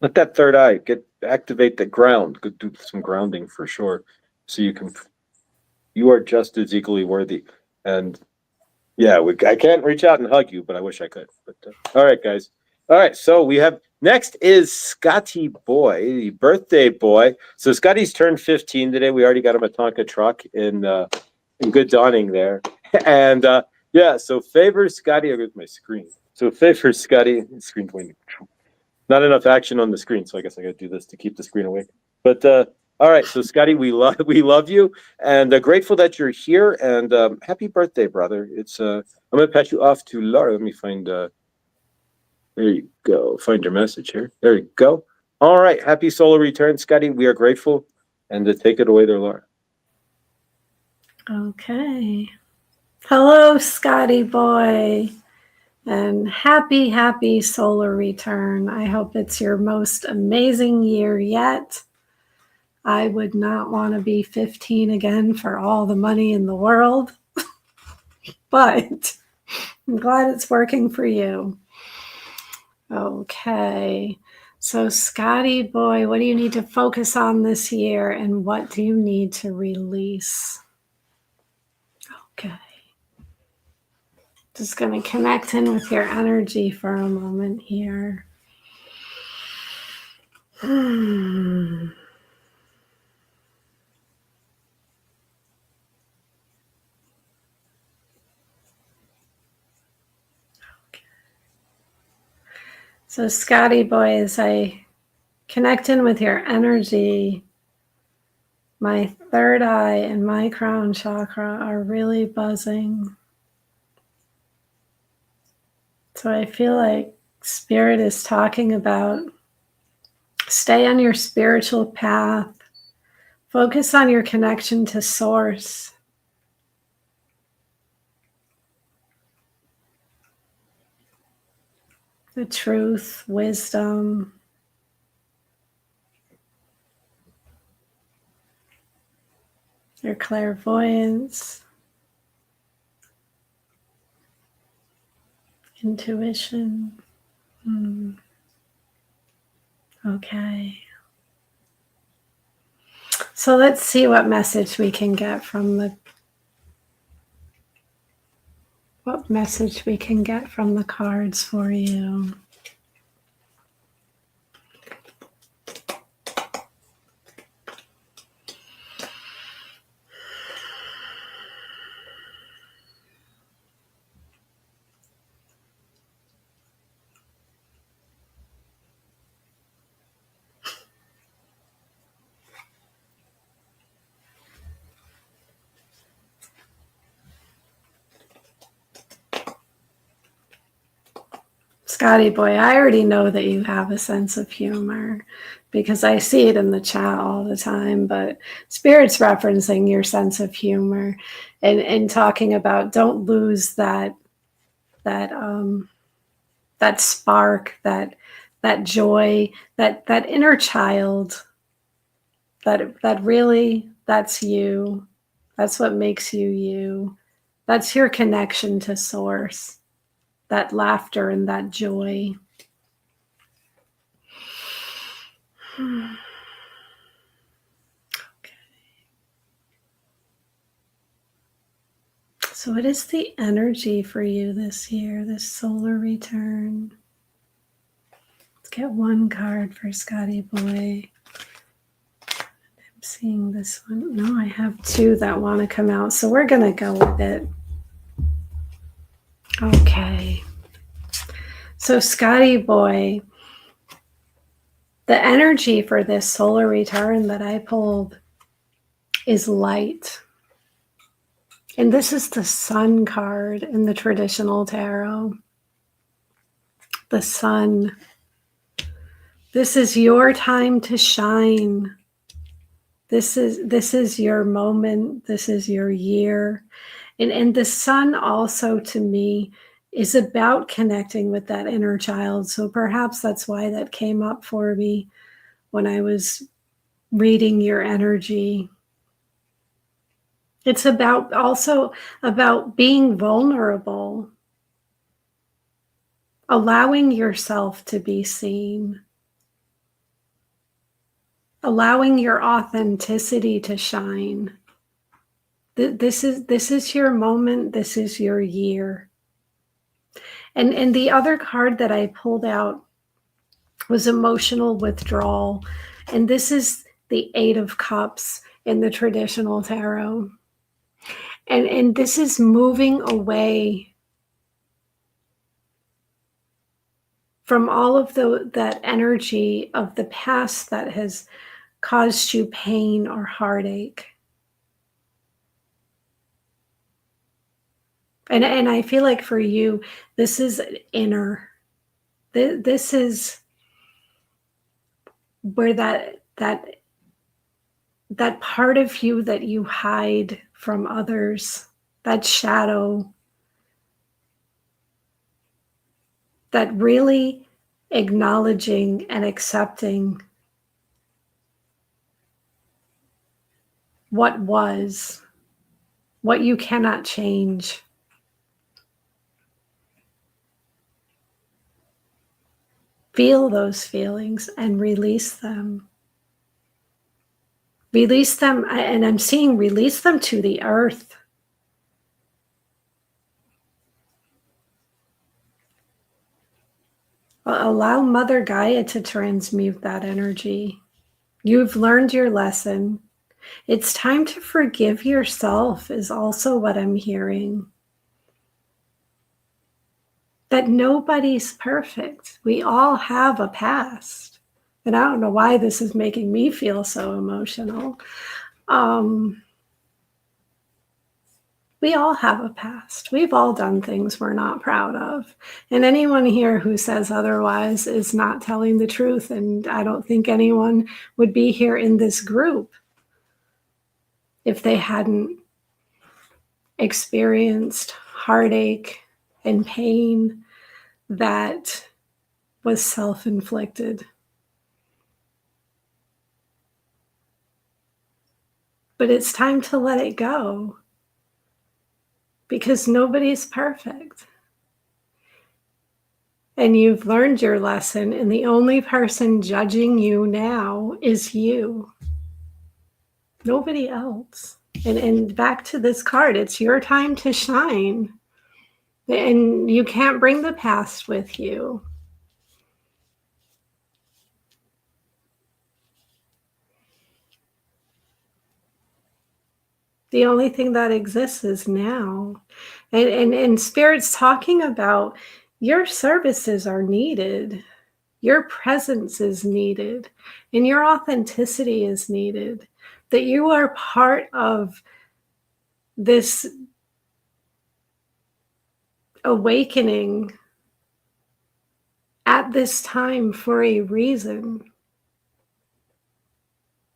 Let that third eye activate the ground. Go do some grounding for sure, so you can. You are just as equally worthy, and yeah, I can't reach out and hug you, but I wish I could. But all right, guys. All right, so we have next is Scotty Boy, the birthday boy. So Scotty's turned 15 today. We already got him a Tonka truck in good dawning there, and yeah. So favor Scotty. I'll go to my screen. So favor Scotty. Screen pointing. Not enough action on the screen, so I guess I got to do this to keep the screen awake. But all right, so Scotty, we love you, and grateful that you're here. And happy birthday, brother! It's I'm gonna pass you off to Laura. Let me find. There you go. Find your message here. There you go. All right, happy solar return, Scotty. We are grateful, and take it away there, Laura. Okay. Hello, Scotty boy. And happy solar return. I hope it's your most amazing year yet. I would not want to be 15 again for all the money in the world, but I'm glad it's working for you. Okay. So, Scotty boy, what do you need to focus on this year and what do you need to release? Okay. Just going to connect in with your energy for a moment here. Okay. So, Scotty boy, as I connect in with your energy, my third eye and my crown chakra are really buzzing. So I feel like Spirit is talking about stay on your spiritual path, focus on your connection to Source. The truth, wisdom, your clairvoyance, intuition. Okay. So let's see what message we can get from the cards for you. Scotty boy, I already know that you have a sense of humor because I see it in the chat all the time, but Spirit's referencing your sense of humor and talking about don't lose that spark, that joy, that inner child, that really, that's you. That's what makes you you. That's your connection to Source. That laughter and that joy. Okay. So what is the energy for you this year, this solar return? Let's get one card for Scotty boy. I'm seeing this one. No, I have two that want to come out, so we're going to go with it. Okay. So Scotty boy, the energy for this solar return that I pulled is light. And this is the Sun card in the traditional tarot. The Sun. This is your time to shine. This is your moment. This is your year. And the sun also to me is about connecting with that inner child. So perhaps that's why that came up for me when I was reading your energy. It's about also about being vulnerable, allowing yourself to be seen, allowing your authenticity to shine. This is your moment. This is your year. And the other card that I pulled out was emotional withdrawal. And this is the Eight of Cups in the traditional tarot. And this is moving away from all of that energy of the past that has caused you pain or heartache. And I feel like for you, this is inner. This is where that part of you that you hide from others, that shadow, that really acknowledging and accepting what was, what you cannot change. Feel those feelings and release them. Release them, and I'm seeing release them to the earth. Allow Mother Gaia to transmute that energy. You've learned your lesson. It's time to forgive yourself, is also what I'm hearing. That nobody's perfect. We all have a past. And I don't know why this is making me feel so emotional. We all have a past. We've all done things we're not proud of. And anyone here who says otherwise is not telling the truth. And I don't think anyone would be here in this group if they hadn't experienced heartache and pain that was self-inflicted. But it's time to let it go, because nobody's perfect. And you've learned your lesson, and the only person judging you now is you. Nobody else. And back to this card, it's your time to shine. And you can't bring the past with you. The only thing that exists is now. And Spirit's talking about your services are needed. Your presence is needed. And your authenticity is needed. That you are part of this awakening at this time for a reason.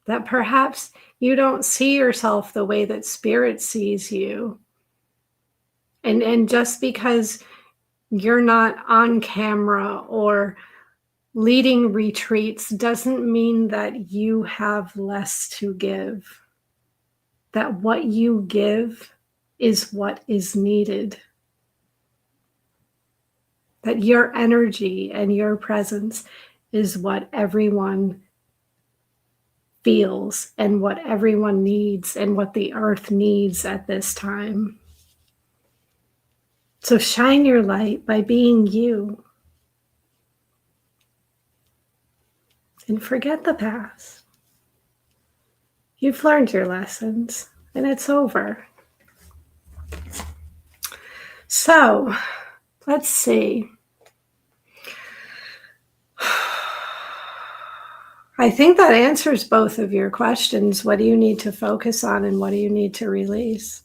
That perhaps you don't see yourself the way that Spirit sees you. And just because you're not on camera or leading retreats doesn't mean that you have less to give. That what you give is what is needed. That your energy and your presence is what everyone feels and what everyone needs and what the earth needs at this time. So shine your light by being you. And forget the past. You've learned your lessons and it's over. So let's see. I think that answers both of your questions. What do you need to focus on and what do you need to release?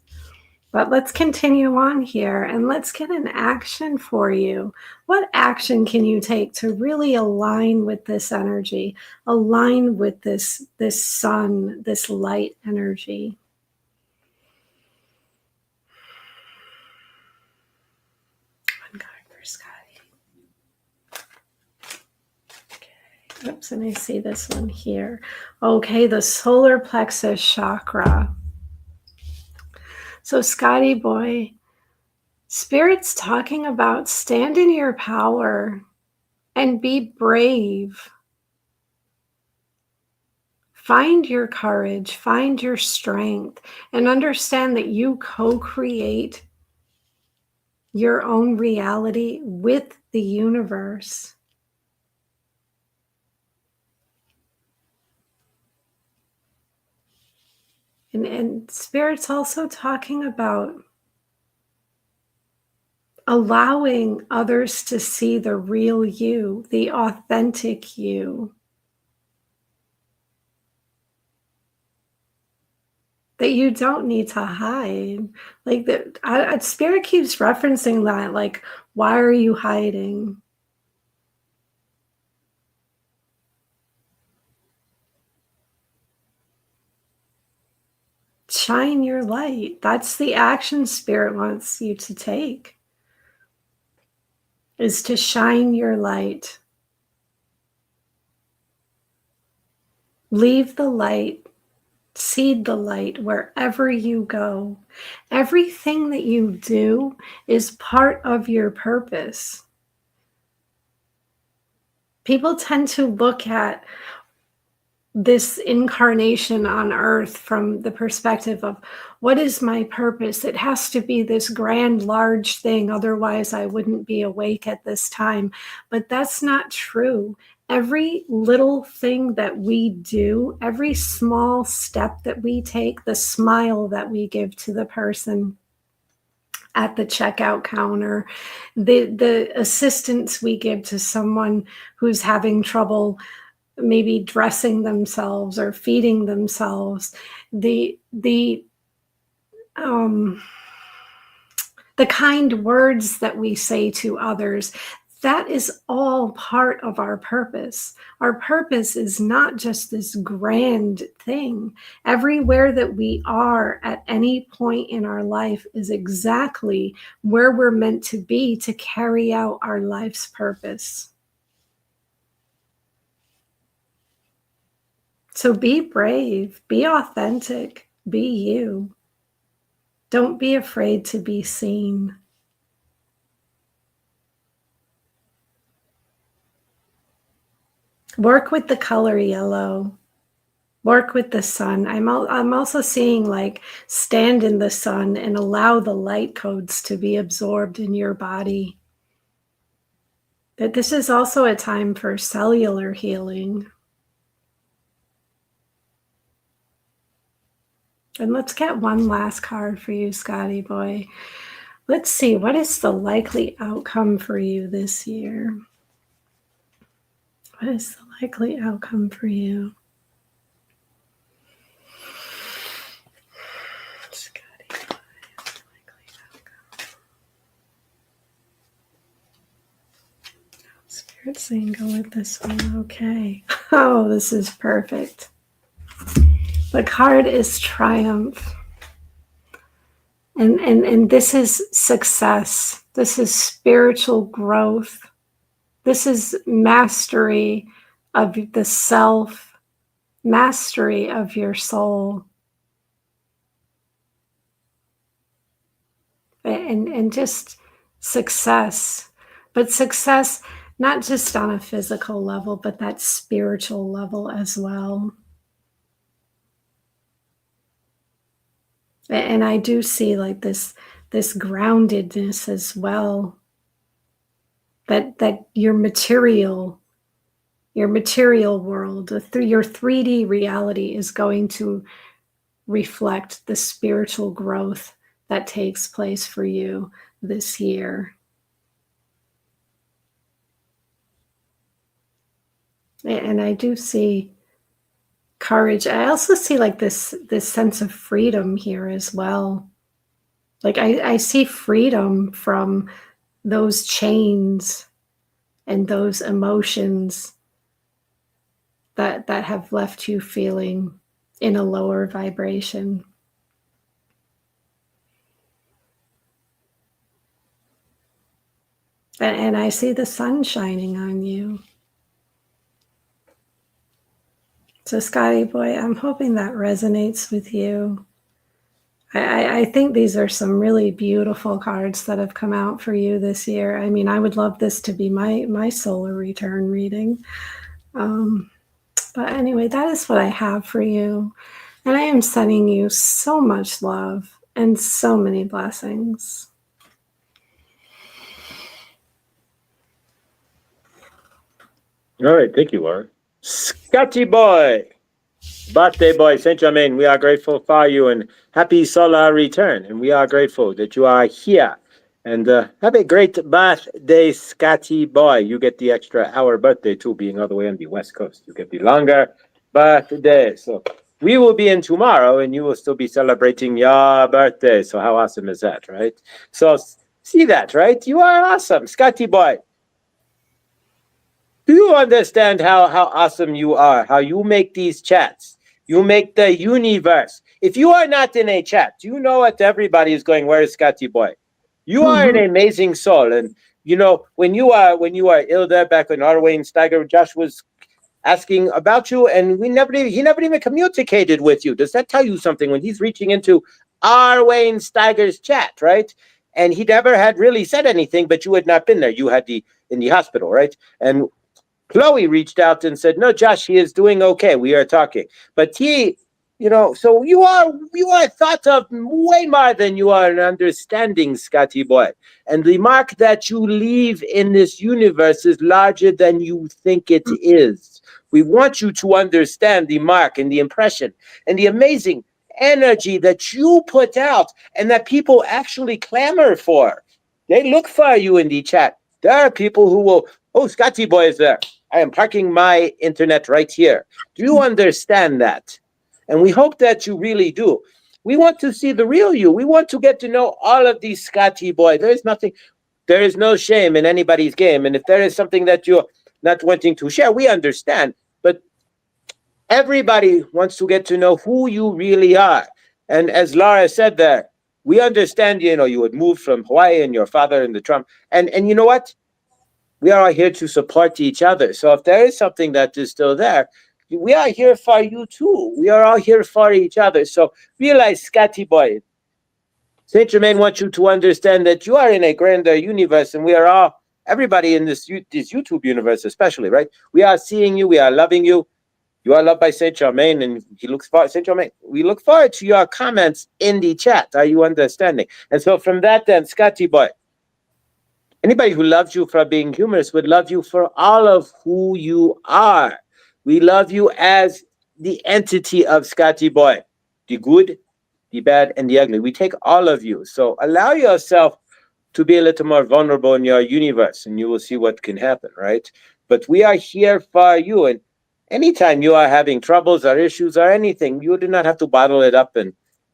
But let's continue on here and let's get an action for you. What action can you take to really align with this energy, align with this sun, this light energy? One card for Scotty. Okay. Oops, and I see this one here. Okay, the solar plexus chakra. So, Scotty boy, Spirit's talking about stand in your power and be brave. Find your courage, find your strength, and understand that you co-create your own reality with the universe. And Spirit's also talking about allowing others to see the real you, the authentic you. That you don't need to hide. Like that, Spirit keeps referencing that, like, why are you hiding? Shine your light. That's the action Spirit wants you to take, is to shine your light. Leave the light, seed the light wherever you go. Everything that you do is part of your purpose. People tend to look at this incarnation on earth from the perspective of, what is my purpose? It has to be this grand, large thing. Otherwise, I wouldn't be awake at this time. But that's not true. Every little thing that we do, every small step that we take, the smile that we give to the person at the checkout counter, the assistance we give to someone who's having trouble maybe dressing themselves or feeding themselves, the kind words that we say to others, that is all part of our purpose. Our purpose is not just this grand thing. Everywhere that we are at any point in our life is exactly where we're meant to be to carry out our life's purpose. So be brave, be authentic, be you. Don't be afraid to be seen. Work with the color yellow. Work with the sun. I'm also seeing, like, stand in the sun and allow the light codes to be absorbed in your body. But this is also a time for cellular healing. And let's get one last card for you, Scotty boy. Let's see, what is the likely outcome for you this year? What is the likely outcome for you? Scotty boy, likely outcome. Spirit's saying go with this one. Okay. Oh, this is perfect. The card is triumph. And this is success. This is spiritual growth. This is mastery of the self, mastery of your soul. And just success. But success not just on a physical level, but that spiritual level as well. And I do see, like, this groundedness as well. That your material world, your 3D reality is going to reflect the spiritual growth that takes place for you this year. And I do see courage. I also see, like, this sense of freedom here as well. Like I see freedom from those chains and those emotions that have left you feeling in a lower vibration. And I see the sun shining on you. So, Scotty boy, I'm hoping that resonates with you. I think these are some really beautiful cards that have come out for you this year. I mean, I would love this to be my solar return reading. But anyway, that is what I have for you. And I am sending you so much love and so many blessings. All right, thank you, Laura. Scotty boy, birthday boy, Saint Germain, we are grateful for you and happy solar return. And we are grateful that you are here. And have a great birthday, Scotty boy. You get the extra hour birthday too, being all the way on the West Coast. You get the longer birthday. So we will be in tomorrow and you will still be celebrating your birthday. So how awesome is that, right? So see that, right? You are awesome, Scotty boy. Do you understand how awesome you are? How you make these chats? You make the universe. If you are not in a chat, you know what everybody is going, where is Scotty boy? You are an Mm-hmm. amazing soul. And you know, when you are ill there back when Arwayne Steiger, Josh was asking about you, and he never even communicated with you. Does that tell you something when he's reaching into Arwayne Steiger's chat, right? And he never had really said anything, but you had not been there. You had the in the hospital, right? And Chloe reached out and said, "No, Josh, he is doing okay. We are talking." But so you are thought of way more than you are an understanding, Scotty boy. And the mark that you leave in this universe is larger than you think it is. We want you to understand the mark and the impression and the amazing energy that you put out and that people actually clamor for. They look for you in the chat. There are people who will, oh, Scotty boy is there. I am parking my internet right here. Do you understand that? And we hope that you really do. We want to see the real you. We want to get to know all of these Scotty boy. There is no shame in anybody's game. And if there is something that you're not wanting to share, we understand. But everybody wants to get to know who you really are. And as Laura said there, we understand, you would move from Hawaii and your father and the Trump. And you know what? We are here to support each other. So if there is something that is still there, we are here for you too. We are all here for each other. So realize, Scotty boy, Saint Germain wants you to understand that you are in a grander universe, and we are all everybody in this YouTube universe, especially, right? We are seeing you. We are loving you. You are loved by Saint Germain, and he looks forward. Saint Germain, we look forward to your comments in the chat. Are you understanding? And so from that, then, Scotty boy, anybody who loves you for being humorous would love you for all of who you are. We love you as the entity of Scotty Boy, the good, the bad, and the ugly. We take all of you. So allow yourself to be a little more vulnerable in your universe, and you will see what can happen, right? But we are here for you. And anytime you are having troubles or issues or anything, you do not have to bottle it up. And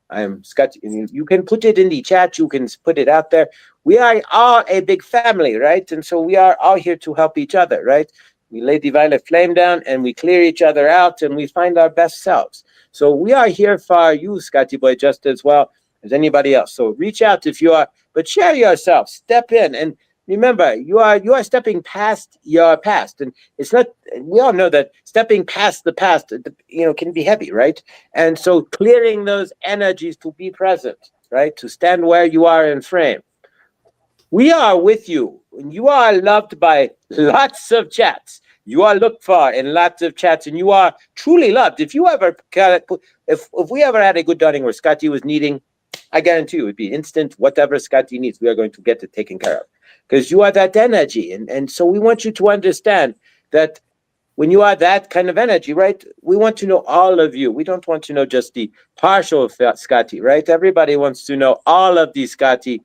I am Scott. You can put it in the chat. You can put it out there. We are all a big family, right? And so we are all here to help each other, right? We lay the violet flame down and we clear each other out and we find our best selves. So we are here for you, Scotty Boy, just as well as anybody else. So reach out if you are, but share yourself, step in, and remember, you are stepping past your past, and it's not. We all know that stepping past the past, can be heavy, right? And so clearing those energies to be present, right? To stand where you are in frame. We are with you. You are loved by lots of chats. You are looked for in lots of chats, and you are truly loved. If we ever had a good dawning where Scotty was needing, I guarantee you it would be instant. Whatever Scotty needs, we are going to get it taken care of, because you are that energy, and so we want you to understand that when you are that kind of energy, right? We want to know all of you. We don't want to know just the partial Scotty, right? Everybody wants to know all of the Scotty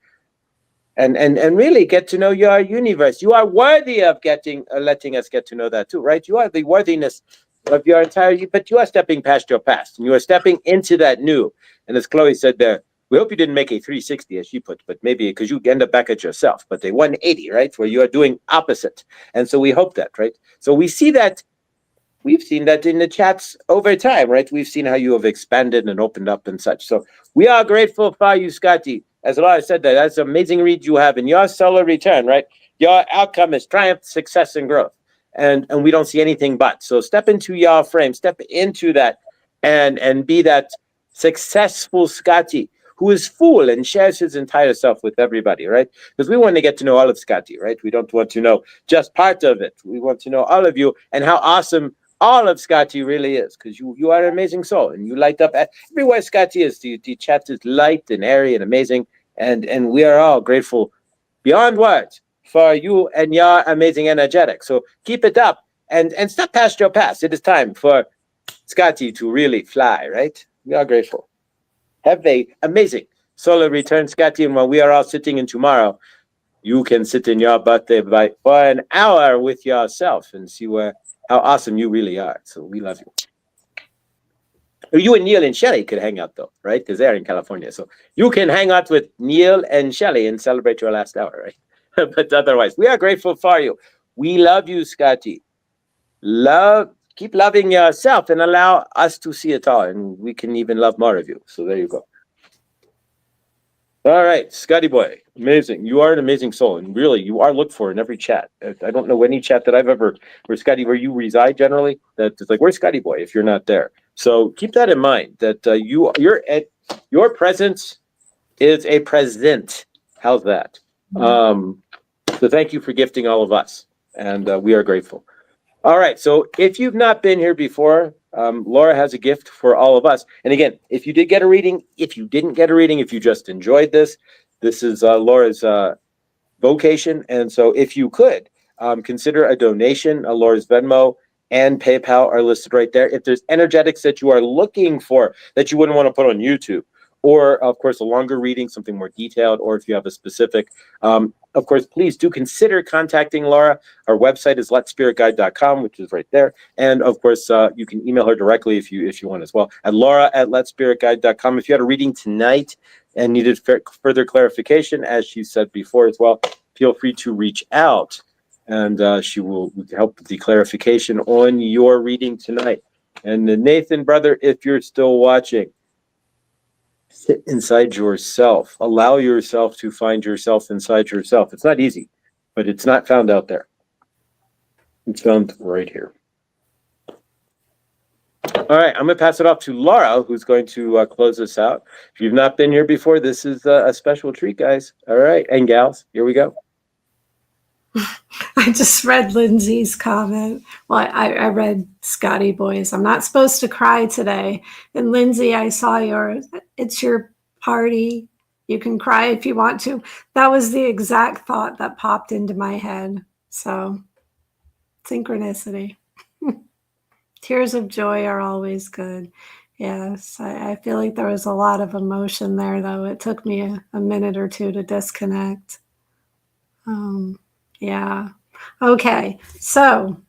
and really get to know your universe. You are worthy of letting us get to know that too, right? You are the worthiness of your entire, but you are stepping past your past and you are stepping into that new. And as Chloe said there, We hope you didn't make a 360, as she put, but maybe because you end up back at yourself, but a 180, right? Where you are doing opposite. And so we hope that, right? So we see that. We've seen that in the chats over time, right? We've seen how you have expanded and opened up and such. So we are grateful for you, Scotty. As Laura said, that's an amazing read you have in your solar return, right? Your outcome is triumph, success, and growth. And we don't see anything but. So step into your frame, step into that and be that successful Scotty who is full and shares his entire self with everybody, right? Because we want to get to know all of Scotty, right? We don't want to know just part of it. We want to know all of you and how awesome all of Scotty really is, because you are an amazing soul and you light up everywhere Scotty is. The chat is light and airy and amazing, and we are all grateful beyond words for you and your amazing energetic. So keep it up and step past your past. It is time for Scotty to really fly, right? We are grateful. Have a amazing solar return, Scotty, and while we are all sitting in tomorrow, you can sit in your birthday for an hour with yourself and see how awesome you really are. So we love you. You and Neil and Shelly could hang out though, right? Because they're in California. So you can hang out with Neil and Shelly and celebrate your last hour, right? But otherwise, we are grateful for you. We love you, Scotty. Keep loving yourself and allow us to see it all. And we can even love more of you. So there you go. All right, Scotty boy, amazing. You are an amazing soul, and really, you are looked for in every chat. I don't know any chat that I've ever where you reside generally. That it's like, where's Scotty boy if you're not there? So keep that in mind. That your presence is a present. How's that? So thank you for gifting all of us, and we are grateful. All right, so if you've not been here before, Laura has a gift for all of us. And again, if you did get a reading, if you didn't get a reading, if you just enjoyed this is Laura's vocation. And so if you could consider a donation, Laura's Venmo and PayPal are listed right there. If there's energetics that you are looking for that you wouldn't want to put on YouTube, or of course a longer reading, something more detailed, or if you have a specific, of course, please do consider contacting Laura. Our website is letspiritguide.com, which is right there. And of course, you can email her directly if you want as well, at laura@letspiritguide.com. If you had a reading tonight and needed further clarification, as she said before as well, feel free to reach out, and she will help with the clarification on your reading tonight. And Nathan, brother, if you're still watching, sit inside yourself. Allow yourself to find yourself inside yourself. It's not easy, but it's not found out there. It's found right here. All right, I'm going to pass it off to Laura, who's going to close us out. If you've not been here before, this is a special treat, guys. All right, and gals, here we go. I just read Lindsay's comment. Well, I read Scotty Boy's. I'm not supposed to cry today. And Lindsay, I saw it's your party. You can cry if you want to. That was the exact thought that popped into my head. So, synchronicity. Tears of joy are always good. Yes, I feel like there was a lot of emotion there, though. It took me a minute or two to disconnect. Yeah. Okay, so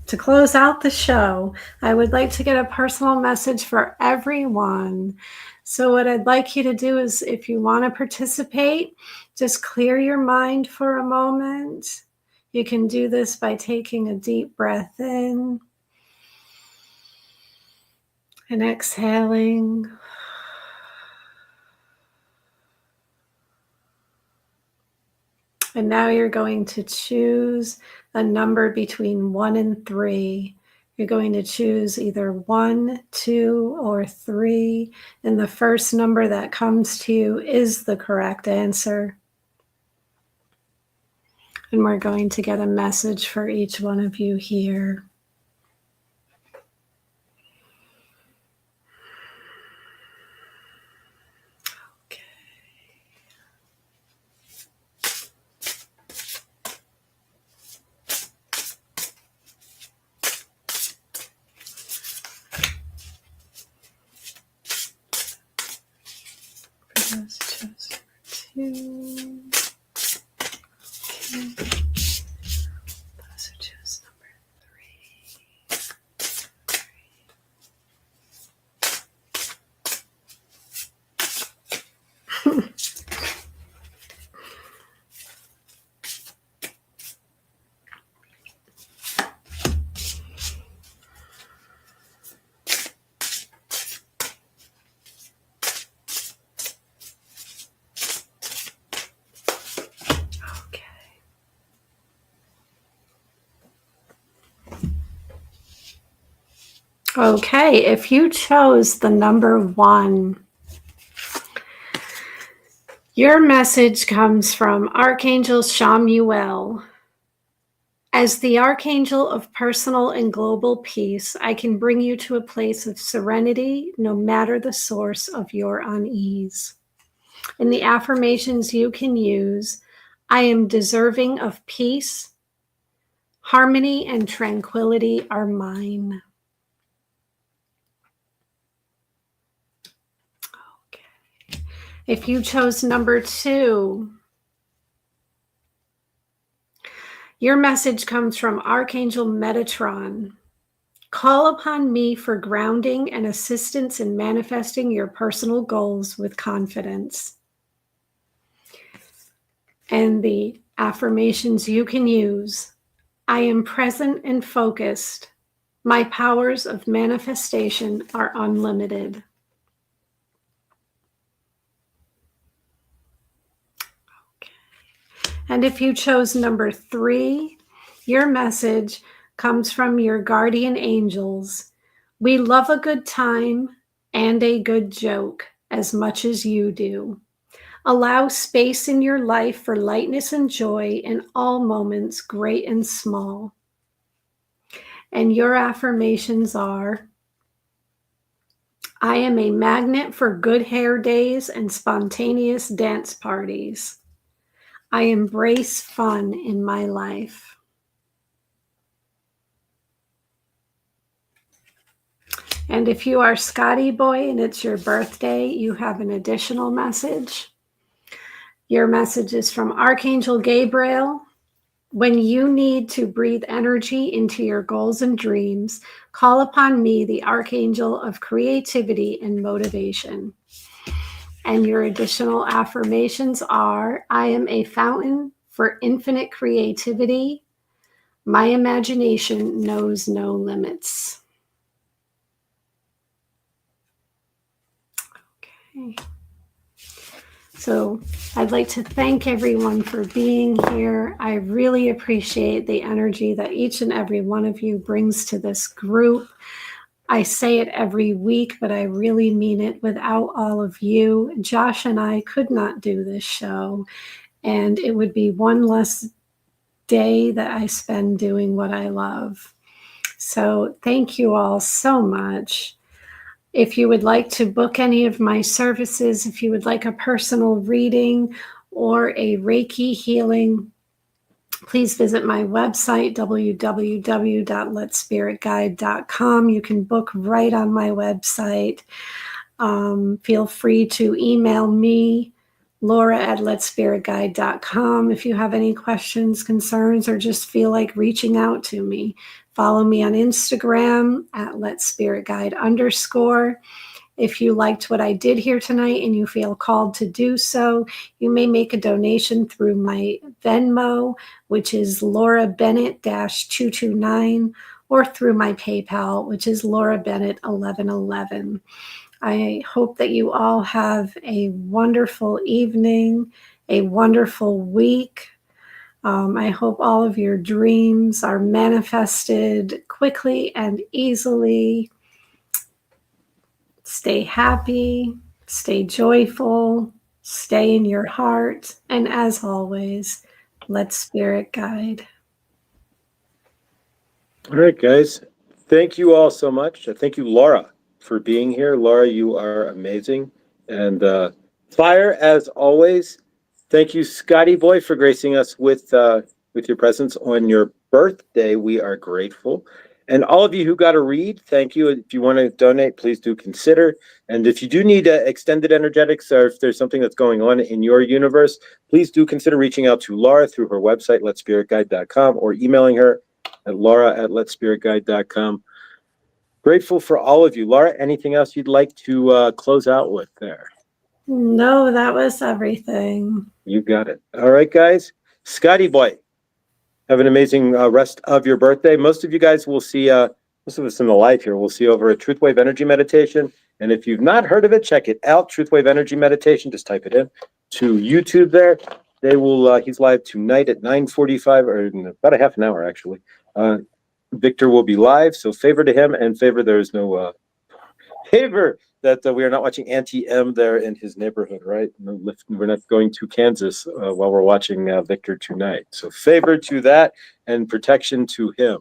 to close out the show, I would like to get a personal message for everyone. So what I'd like you to do is, if you want to participate, just clear your mind for a moment. You can do this by taking a deep breath in and exhaling. And now you're going to choose a number between 1 and 3. You're going to choose either 1, 2, or 3. And the first number that comes to you is the correct answer. And we're going to get a message for each one of you here. Chose 2. Okay. Those who chose number 3. Okay, if you chose the number 1, your message comes from Archangel Shamuel. As the Archangel of personal and global peace, I can bring you to a place of serenity no matter the source of your unease. In the affirmations you can use, I am deserving of peace, harmony, and tranquility are mine. Okay. If you chose number 2, your message comes from Archangel Metatron. Call upon me for grounding and assistance in manifesting your personal goals with confidence. And the affirmations you can use: I am present and focused. My powers of manifestation are unlimited. Okay. And if you chose number 3, your message comes from your guardian angels. We love a good time and a good joke as much as you do. Allow space in your life for lightness and joy in all moments, great and small. And your affirmations are: I am a magnet for good hair days and spontaneous dance parties. I embrace fun in my life. And if you are Scotty Boy and it's your birthday, you have an additional message. Your message is from Archangel Gabriel. When you need to breathe energy into your goals and dreams, call upon me, the Archangel of creativity and motivation. And your additional affirmations are: I am a fountain for infinite creativity. My imagination knows no limits. Okay. So I'd like to thank everyone for being here. I really appreciate the energy that each and every one of you brings to this group. I say it every week, but I really mean it. Without all of you, Josh and I could not do this show, and it would be one less day that I spend doing what I love. So thank you all so much. If you would like to book any of my services, if you would like a personal reading or a Reiki healing, please visit my website, www.letspiritguide.com. You can book right on my website. Feel free to email me, Laura@letspiritguide.com, if you have any questions, concerns, or just feel like reaching out to me. Follow me on Instagram @letspiritguide_. If you liked what I did here tonight and you feel called to do so, you may make a donation through my Venmo, which is Laura Bennett -229, or through my PayPal, which is Laura Bennett 1111. I hope that you all have a wonderful evening, a wonderful week. I hope all of your dreams are manifested quickly and easily. Stay happy, stay joyful, stay in your heart, and as always, let Spirit guide. All right, guys. Thank you all so much. Thank you, Laura, for being here. Laura, you are amazing. And fire as always. Thank you, Scotty Boy, for gracing us with your presence on your birthday. We are grateful. And all of you who got a read, thank you. If you want to donate, please do consider. And if you do need extended energetics, or if there's something that's going on in your universe, please do consider reaching out to Laura through her website, letspiritguide.com, or emailing her at laura@letspiritguide.com. Grateful for all of you. Laura, anything else you'd like to close out with there? No, that was everything. You got it. All right, guys. Scotty Boy, have an amazing rest of your birthday. Most of you guys will see, most of us in the live here, we'll see over at Truth Wave Energy Meditation. And if you've not heard of it, check it out. Truth Wave Energy Meditation. Just type it in to YouTube there. They will. He's live tonight at 9:45, or in about a half an hour, actually. Victor will be live, so favor to him, and favor there is no favor that we are not watching Auntie M there in his neighborhood, right? We're not going to Kansas while we're watching Victor tonight. So favor to that and protection to him.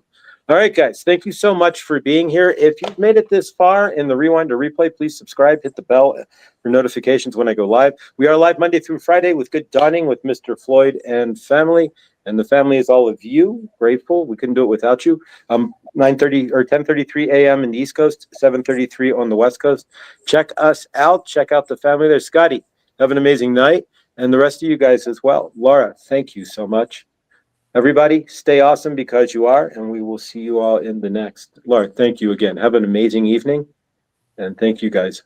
All right, guys, thank you so much for being here. If you've made it this far in the rewind or replay, please subscribe, hit the bell for notifications when I go live. We are live Monday through Friday with Good Dawning with Mr. Floyd and family. And the family is all of you. Grateful. We couldn't do it without you. 9:30 or 10:33 a.m. in the East Coast, 7:33 on the West Coast. Check us out. Check out the family there. Scotty, have an amazing night. And the rest of you guys as well. Laura, thank you so much. Everybody, stay awesome because you are, and we will see you all in the next. Laura, thank you again. Have an amazing evening, and thank you guys